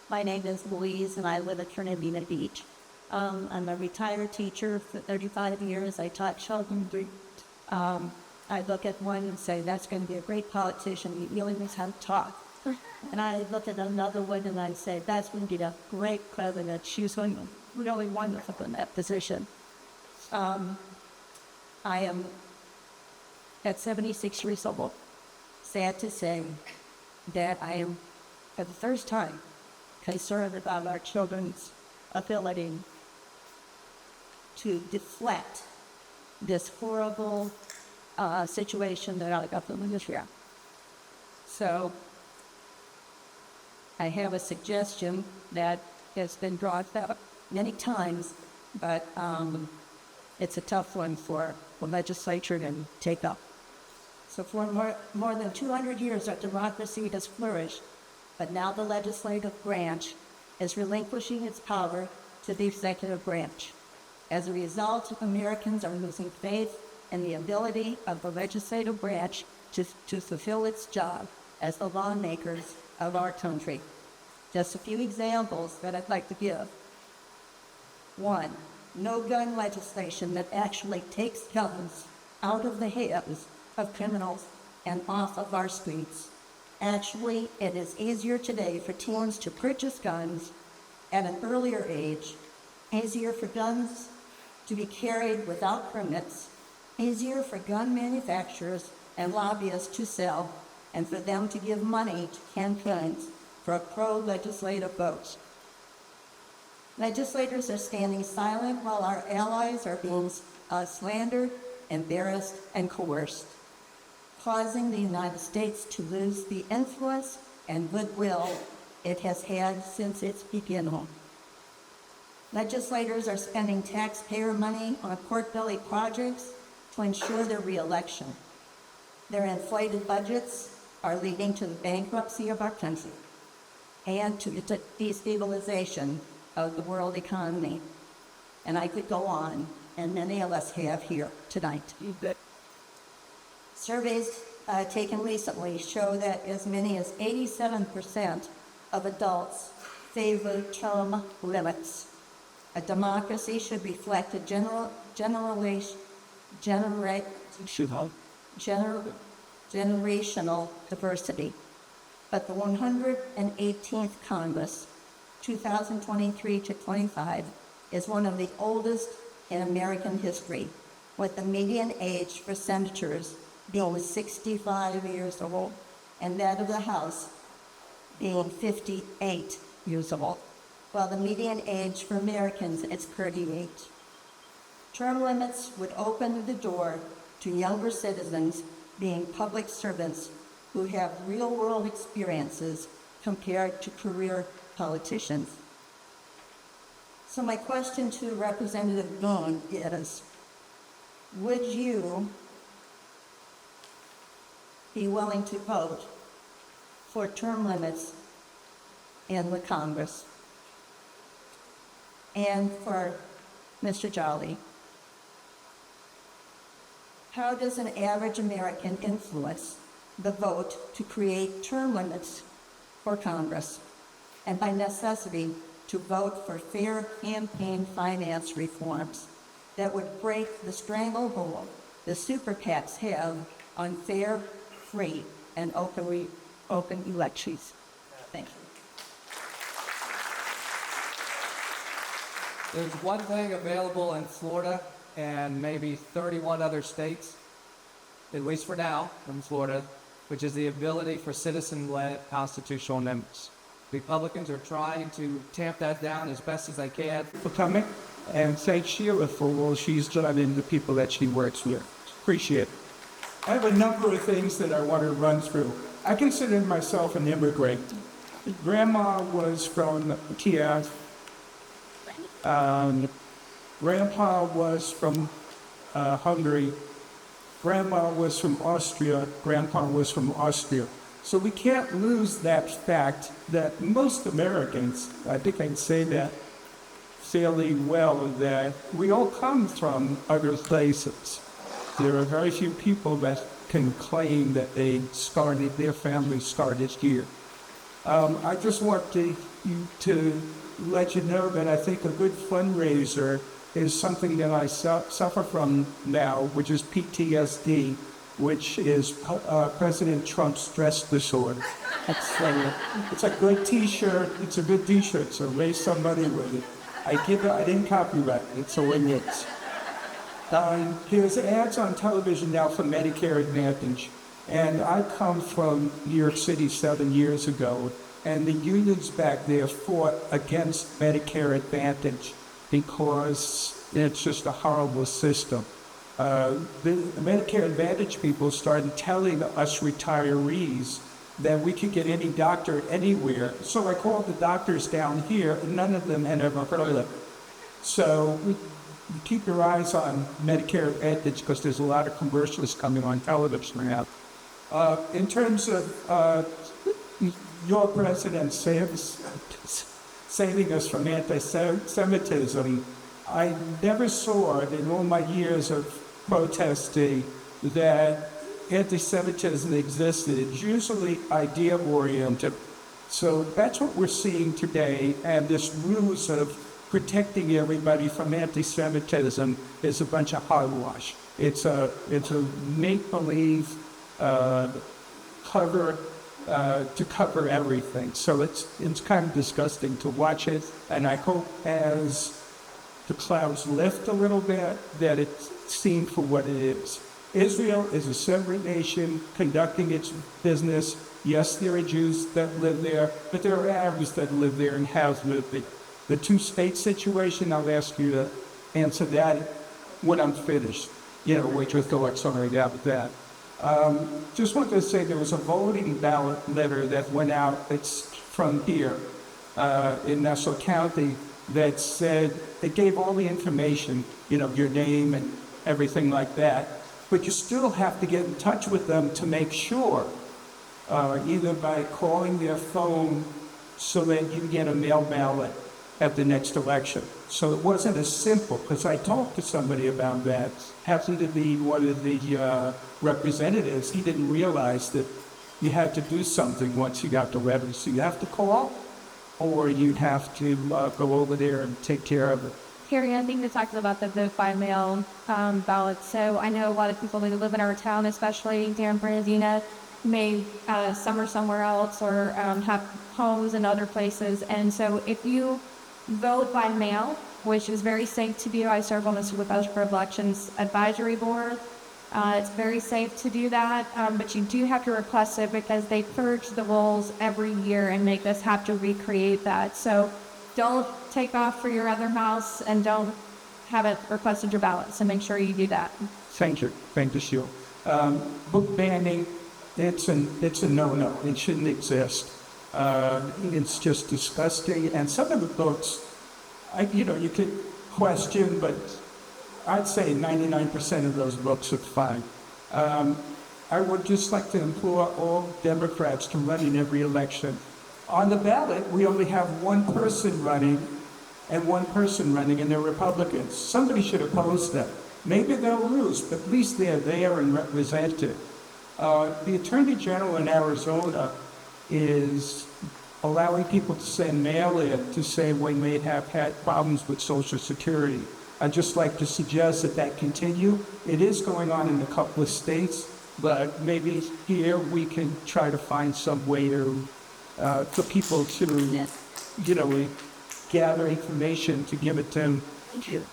My name is Louise, and I live at Fernandina Beach. I'm a retired teacher for 35 years. I taught children. I look at one and say, that's going to be a great politician. He really knows how to talk. And I look at another one and I say, that's going to be a great president. She's going to be really wonderful in that position. I am at 76 years old. Sad to say that I am, for the first time, concerned about our children's ability to deflect this horrible situation that our government is here. So I have a suggestion that has been brought up many times, but it's a tough one for the legislature to take up. So for more than 200 years, our democracy has flourished, but now the legislative branch is relinquishing its power to the executive branch. As a result, Americans are losing faith in the ability of the legislative branch to fulfill its job as the lawmakers of our country. Just a few examples that I'd like to give. 1, no gun legislation that actually takes guns out of the hands of criminals and off of our streets. Actually, it is easier today for teens to purchase guns at an earlier age, easier for guns to be carried without permits, easier for gun manufacturers and lobbyists to sell, and for them to give money to campaigns for a pro-legislative vote. Legislators are standing silent while our allies are being slandered, embarrassed, and coerced, causing the United States to lose the influence and goodwill it has had since its beginning. Legislators are spending taxpayer money on pork-belly projects to ensure their re-election. Their inflated budgets are leading to the bankruptcy of our country and to the destabilization of the world economy. And I could go on, and many of us have here tonight. Surveys taken recently show that as many as 87% of adults favor term limits. A democracy should reflect a generational diversity. But the 118th Congress, 2023 to 25, is one of the oldest in American history, with the median age for senators being 65 years old, and that of the House being 58 years old, while the median age for Americans is 38. Term limits would open the door to younger citizens being public servants who have real-world experiences compared to career politicians. So my question to Representative Bean is, would you be willing to vote for term limits in the Congress? And for Mr. Jolly, how does an average American influence the vote to create term limits for Congress, and by necessity, to vote for fair campaign finance reforms that would break the stranglehold the super PACs have on fair, free, and open elections. Thank you. There's one thing available in Florida and maybe 31 other states, at least for now, in Florida, which is the ability for citizen-led constitutional amendments. Republicans are trying to tamp that down as best as they can. For coming and thank Sheila for all she's done and the people that she works with. Appreciate it. I have a number of things that I want to run through. I consider myself an immigrant. Grandma was from Kiev. Grandpa was from Hungary. Grandma was from Austria. Grandpa was from Austria. So we can't lose that fact that most Americans, I think I can say that fairly well, that we all come from other places. There are very few people that can claim that their family started here. I just want to let you know that I think a good fundraiser is something that I suffer from now, which is PTSD, which is President Trump's stress disorder. It's a good T-shirt. It's a good T-shirt, so raise some money with it. I didn't copyright it, so it is. There's ads on television now for Medicare Advantage, and I come from New York City 7 years ago, and the unions back there fought against Medicare Advantage because it's just a horrible system. The Medicare Advantage people started telling us retirees that we could get any doctor anywhere. So I called the doctors down here, and none of them had ever heard of it. So keep your eyes on Medicare Advantage because there's a lot of commercials coming on television now. In terms of your president saving us from anti-Semitism, I never saw in all my years of protesting that anti-Semitism existed. It's usually idea-oriented. So that's what we're seeing today, and this ruse of protecting everybody from anti-Semitism is a bunch of hogwash. It's a make-believe cover to cover everything. So it's kind of disgusting to watch it, and I hope as the clouds lift a little bit that it's seen for what it is. Israel is a separate nation conducting its business. Yes, there are Jews that live there, but there are Arabs that live there and have lived there. The two-state situation, I'll ask you to answer that when I'm finished. What your thoughts are about that. Just wanted to say there was a voting ballot letter that went out, it's from here in Nassau County, that said, it gave all the information, your name and everything like that, but you still have to get in touch with them to make sure, either by calling their phone so that you get a mail ballot at the next election. So it wasn't as simple, because I talked to somebody about that, happened to be one of the representatives. He didn't realize that you had to do something once you got the letter. So you have to call, or you'd have to go over there and take care of it. Carrie, I think you're talking about the vote by mail ballot. So I know a lot of people that live in our town, especially here in Fernandina, may summer somewhere else or have homes in other places. And so if you vote by mail, which is very safe to do, I serve on the Supervisor Elections Advisory Board. It's very safe to do that, but you do have to request it because they purge the rolls every year and make us have to recreate that. So don't take off for your other house and don't have it requested your ballot. So make sure you do that. Thank you, Sheila. Book banning, it's a no-no. It shouldn't exist. It's just disgusting. And some of the books, you could question, but I'd say 99% of those books are fine. I would just like to implore all Democrats to run in every election. On the ballot, we only have one person running, and they're Republicans. Somebody should oppose them. Maybe they'll lose, but at least they're there and represented. The Attorney General in Arizona is allowing people to send mail in to say we may have had problems with Social Security. I'd just like to suggest that that continue. It is going on in a couple of states, but maybe here we can try to find some way to, for people to, gather information to give it to them. Thank you.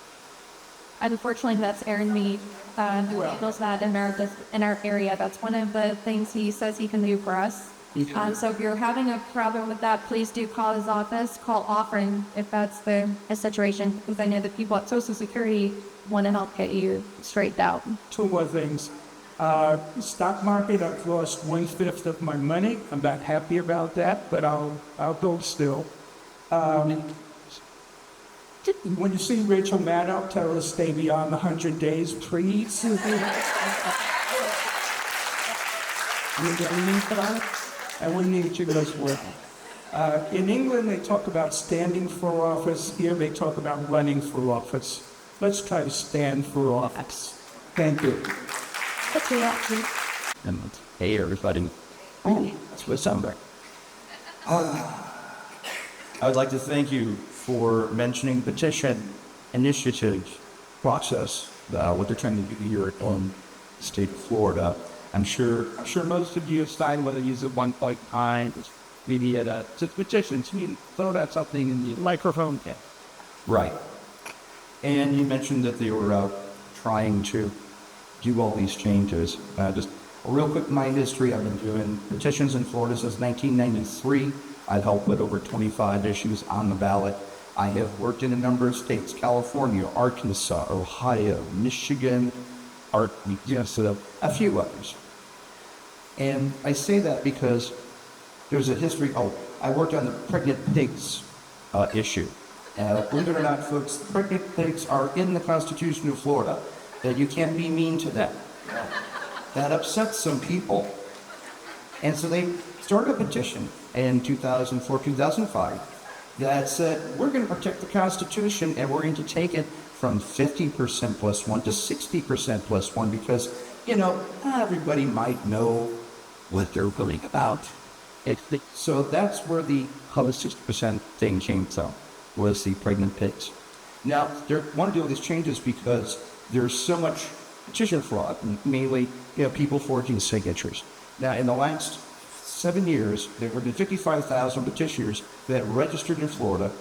Unfortunately, that's Aaron Bean, who handles that in our area. That's one of the things he says he can do for us. So if you're having a problem with that, please do call his office, call Offering if that's the situation, because I know the people at Social Security want to help get you straightened out. Two more things. Stock market, I've lost 1/5 of my money. I'm not happy about that, but I'll go still. When you see Rachel Maddow, tell her to stay beyond the 100 days, please. And we need you guys work. In England, they talk about standing for office. Here, they talk about running for office. Let's try to stand for office. Thank you. Hey, everybody. That's what's up. I would like to thank you for mentioning petition initiative process, what they're trying to do here in the state of Florida. I'm sure most of you have signed whether you use it 1.9, maybe at a petition. So you throw that something in the microphone. Yeah. Right. And you mentioned that they were trying to do all these changes. Just a real quick my history. I've been doing petitions in Florida since 1993. I've helped with over 25 issues on the ballot. I have worked in a number of states: California, Arkansas, Ohio, Michigan, a few others. And I say that because there's a history. I worked on the pregnant pigs issue. Believe it or not, folks, pregnant pigs are in the Constitution of Florida, that you can't be mean to them. That upsets some people. And so they started a petition in 2004, 2005 that said, we're going to protect the Constitution and we're going to take it from 50% plus one to 60% plus one because, not everybody might know what they're really about. So that's where the 60% thing came from, was the pregnant pigs. Now, they want to do all these changes because there's so much petition fraud, mainly people forging signatures. Now, in the last 7 years, there have been 55,000 petitioners that registered in Florida.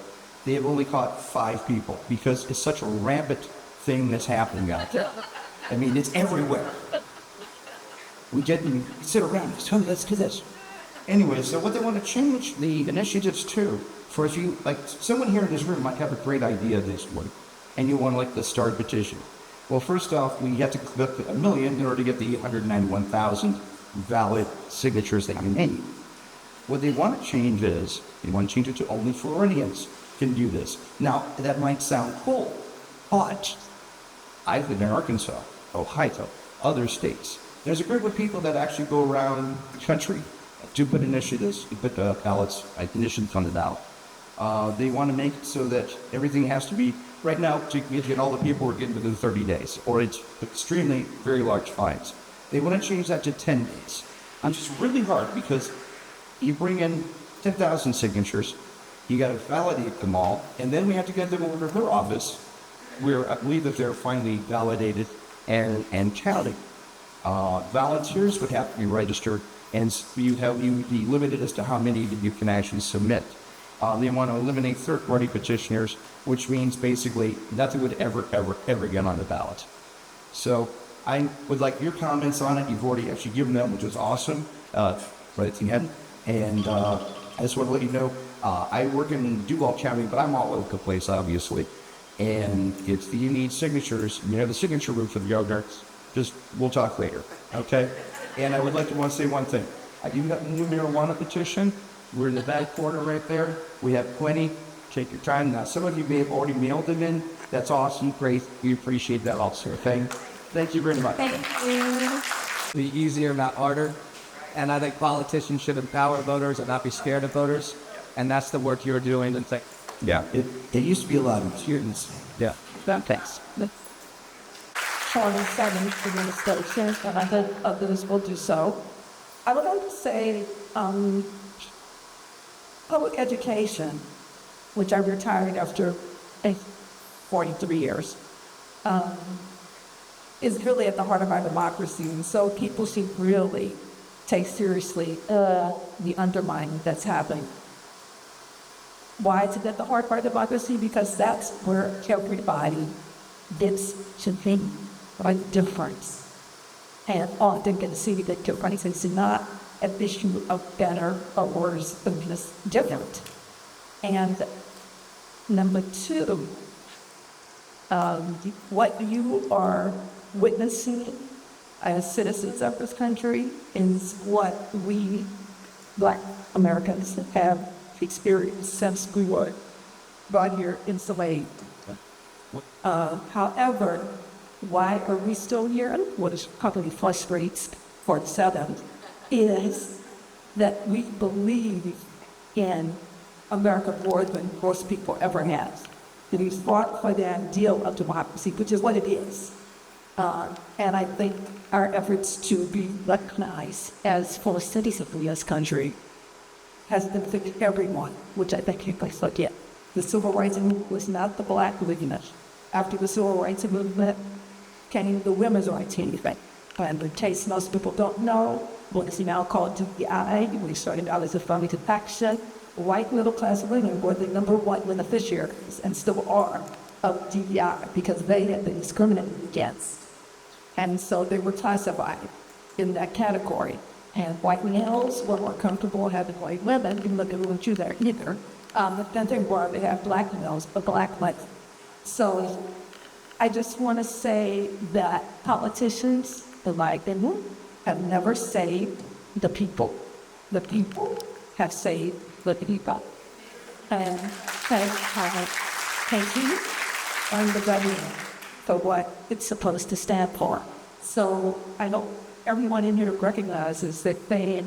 They have only caught 5 people because it's such a rampant thing that's happening out there. I mean, it's everywhere. We sit around, so let's do this. Anyway, so what they want to change the initiatives to, for if you, someone here in this room might have a great idea this one, and you want to start a petition. Well, first off, we have to collect 1 million in order to get the 191,000 valid signatures that you need. What they want to change is, they want to change it to only Floridians can do this. Now, that might sound cool, but I live in Arkansas, Ohio, other states. There's a group of people that actually go around the country to put initiatives, to put ballots, initiatives on the ballot. They want to make it so that everything has to be, right now, to get all the paperwork in within 30 days, or it's extremely, very large fines. They want to change that to 10 days. It's just really hard because you bring in 10,000 signatures, you got to validate them all, and then we have to get them over to their office, where I believe that they're finally validated and counted. Volunteers would have to be registered, and you'd be limited as to how many that you can actually submit. They want to eliminate third-party petitioners, which means basically nothing would ever get on the ballot. So I would like your comments on it. You've already actually given them, which is awesome, right at the end. And I just want to let you know, I work in Duval County, but I'm all over the place, obviously. And if you need signatures, the signature room for the yogurts, we'll talk later, okay? And I would like to say one thing. I do have a new marijuana petition. We're in the back corner right there. We have plenty. Take your time. Now, some of you may have already mailed them in. That's awesome. Great. We appreciate that also, okay? Thank you very much. Thank you. Be easier, not harder. And I think politicians should empower voters and not be scared of voters. And that's the work you're doing. And Yeah, it used to be a lot of students. Yeah. Thanks. 27 administration, and I hope others will do so. I would like to say public education, which I retired after 43 years, is really at the heart of our democracy. And so people should really take seriously the undermining that's happening. Why is it at the heart of our democracy? Because that's where everybody gets to think a difference. And often can see that difference is not an issue of better or worse, but just different. And number two, what you are witnessing as citizens of this country is what we Black Americans have experienced since we were brought here enslaved. However, why are we still here? What is probably frustrates for Southern is that we believe in America more than most people ever have. And we fought for the ideal of democracy, which is what it is. And I think our efforts to be recognized as full citizens of this country has benefited everyone, which I think people forget. The Civil Rights Movement was not the Black movement. After the Civil Rights Movement came the Women's Rights Movement. And in case most people don't know, what is now called DEI, we started out as affirmative action. White middle-class women were the #1 beneficiaries, and still are, of DEI, because they had been discriminated against. And so they were classified in that category. And white males were more comfortable having white women, even though they wouldn't choose that either. But then they have black males, but black women. So I just want to say that politicians, like them, have never saved the people. The people have saved the people. And thank you on the government for what it's supposed to stand for. So I know everyone in here recognizes that they,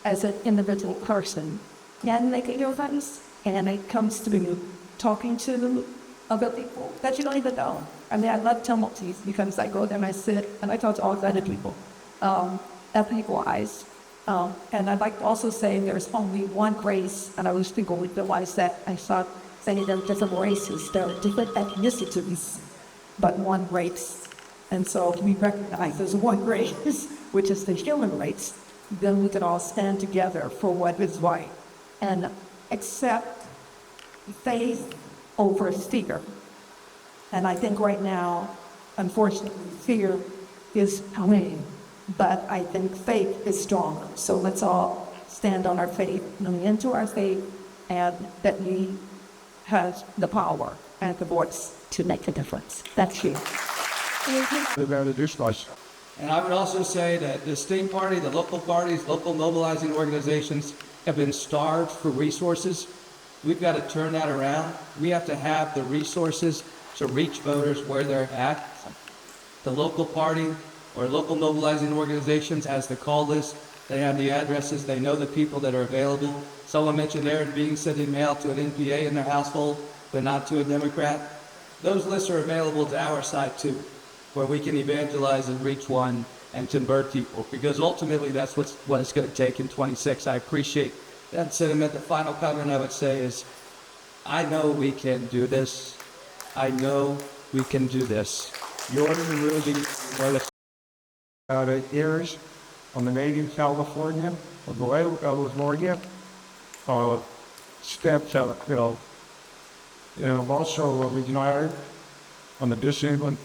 as an individual person, can make a difference. And it comes to me talking to other people that you don't even know. I mean, I love tumulties because I go there and I sit and I talk to all kinds of people, ethnic-wise. And I'd like to also say there's only one race, and I wish people would realize that. I saw saying there are different races, there are different ethnicities, but one race. And so if we recognize there's one race, which is the human race, then we can all stand together for what is right and accept faith over fear. And I think right now, unfortunately, fear is winning, but I think faith is stronger. So let's all stand on our faith, lean into our faith, and that we have the power and the voice to make a difference. That's you. And I would also say that the state party, the local parties, local mobilizing organizations have been starved for resources. We've got to turn that around. We have to have the resources to reach voters where they're at. The local party or local mobilizing organizations has the call list. They have the addresses. They know the people that are available. Someone mentioned Aaron Bean sending mail to an NPA in their household, but not to a Democrat. Those lists are available to our side too, where we can evangelize and reach one and convert people, because ultimately that's what it's going to take in 26. I appreciate that sentiment. The final comment I would say is, I know we can do this. I know we can do this. You're really years on the native California, of the way California, steps out, I'm also retired on the disabled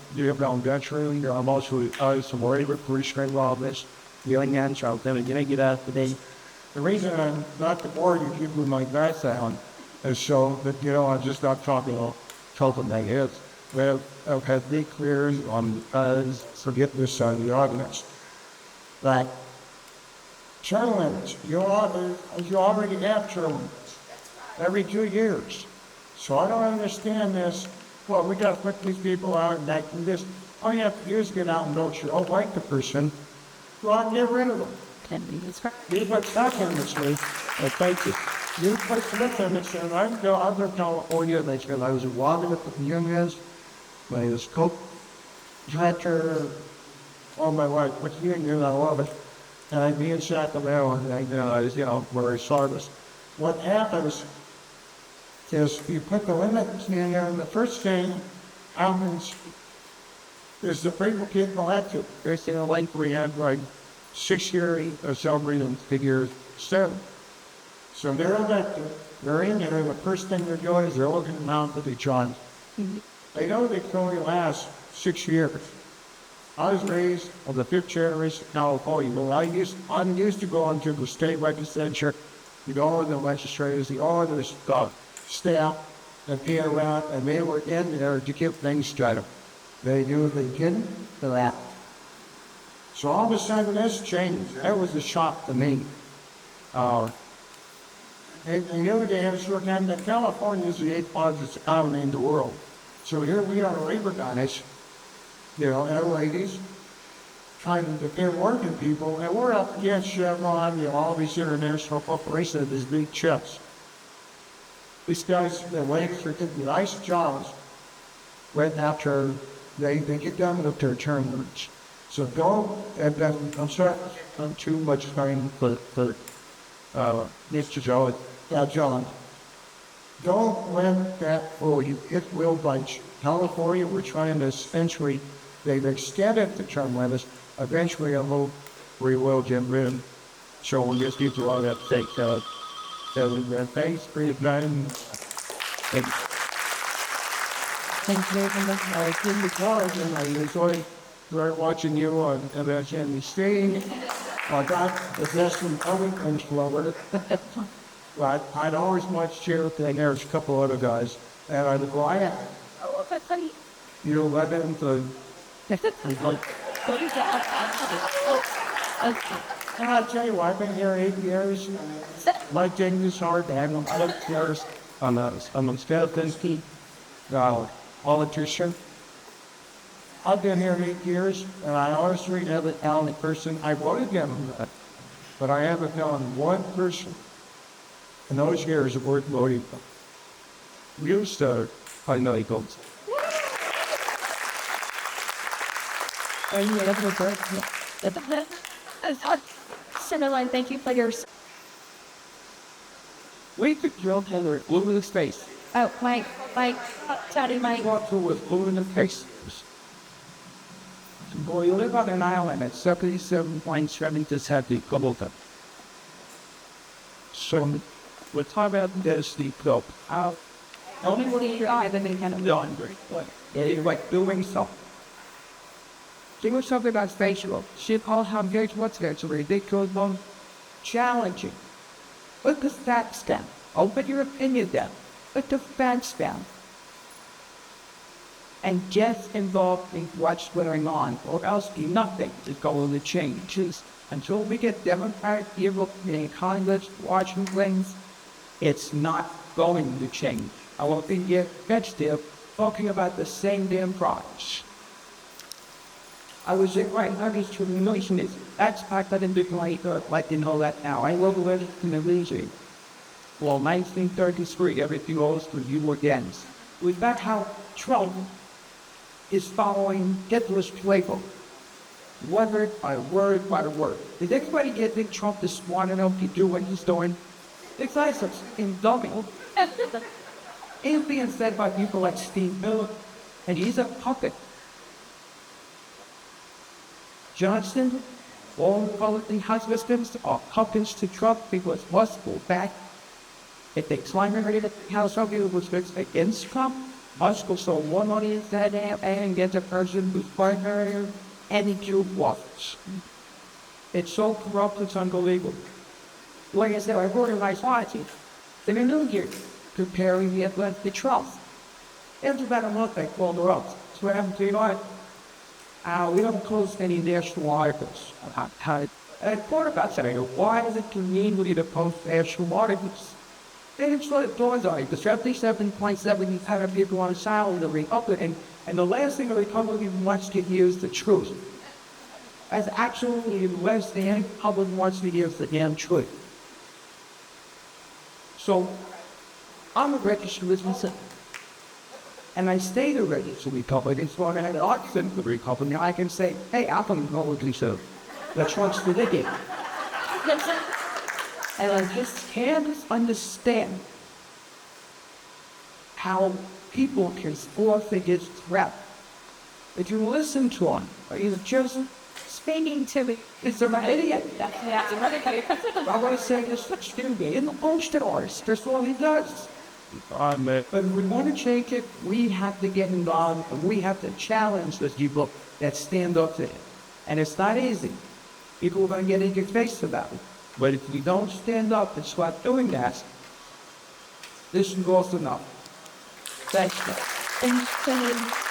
veteran. I'm also some labor restraint law this young man child then again get out today. The reason I'm not the board you give me my background is so that I'm just not talking my head. Well, I've had big careers on forget this on the audience. But term limits, you already have term limits every 2 years. So I don't understand this. Well, we got to put these people out and that and this. All you have to do is get out and vote. You don't like the person. Go out and get rid of them. You put stuff in this week. Thank you. You put stuff in this week. I go out to California. They said I was walking with the young guys. My scope. Hunter all my life, but here and I love it. And I'd be in Sacramento, and where I saw this. What happens is you put the limits in there, and the first thing happens is the people get elected. There's like we had like 6 years or somebody in figure 7. So they're elected, they're in there, and the first thing they're doing is they're looking around for the John. They know they can only last 6 years. I was raised on the 5th generation of California. Well, I'm used to going to the state legislature, you go in the legislators, you go in the staff, and be around, and they were in there to get things started. They knew they didn't for that. So all of a sudden this changed. That was a shock to me. And the other day I was looking at that California is the 8th largest economy in the world. So here we are, labor guys, and our ladies, trying to defend working people, and we're up against Chevron, all these international corporations, these big chips. These guys, their ladies are getting nice jobs right after they get done with their term limits. So don't, and then I'm sorry, I'm too much time for Mr. John. Don't let that fool you. It will bite you. California, we're trying to essentially, they've extended the term limits. Eventually, I hope we will get rid. So we'll just get to all that fake thanks for your time. Thanks very much. I was in the car and I enjoyed watching you on MSNBC. I got the best from everything slower. But I'd always watch Sheriff, and there's a couple other guys. And I'd go, let them to. And I'll tell you what, I've been here 8 years. My thing is hard to handle. I don't care. I'm a Stephenski politician. I've been here 8 years, and I honestly have a talented person. I voted him, but I haven't found one person in those years worth voting for. Used to, I know he goes. Cinderline, thank you for your. We could drill Taylor blue in the face. Oh, Mike, Teddy, Mike. Walk through with blue in the face. Boy, you live on an island at 77.7 to 70 kilometers. So, we're talking about this deep though. Only when you're kind of laundry. It's like doing something. Doing something that's facial. Shit, all how big what's there to ridiculous, challenging. Put the facts down. Open your opinion down. Put the facts down. And get involved in what's going on, or else nothing is going to change. Until we get Democratic people in Congress watching things, it's not going to change. I won't be repetitive talking about the same damn problems. I was in my hundreds to relations. That's fact I didn't like to know that now. I love living in the region. Well, 1933, everything goes to you against. Was that how Trump is following Hitler's playbook? Word by word by word. Did anybody think Trump is smart enough to do what he's doing? The guy's in dummy. It's being said by people like Steve Miller, and he's a puppet. Johnson, all Republican husbands are puppets to Trump because must go back. If they climb over the House of you was against Trump, must go so one on his head and get the person who's partner any Jew wants. It's so corrupt, it's unbelievable. Like I said, I wrote in my party. They've been doing here, comparing the Atlantic to Trump. After about a month, I called her up. So what happened to you? We don't close any national articles. I thought about saying, why is it convenient to post national articles? They didn't slow it doors on you. The 77.7 you have people on silent the Republican, and the last thing the Republican wants to hear is the truth. As actually the last thing any public wants to hear is the damn truth. So, I'm a registered citizen. and I stay the to Republican, so I had option for Republican, I can say, hey, I'm going to go with Lisa. That's what's the ticket. And I just can't understand how people can forfeit his threat. If you listen to him, he's just speaking to me. It's an idiot. I want to say this to stupid. In the post stores, that's all he does. But if we want to change it, we have to get involved, and we have to challenge the people that stand up to him. And it's not easy. People are going to get in your face about it. But if you don't stand up and start doing that, this is also enough. Thanks. Thanks,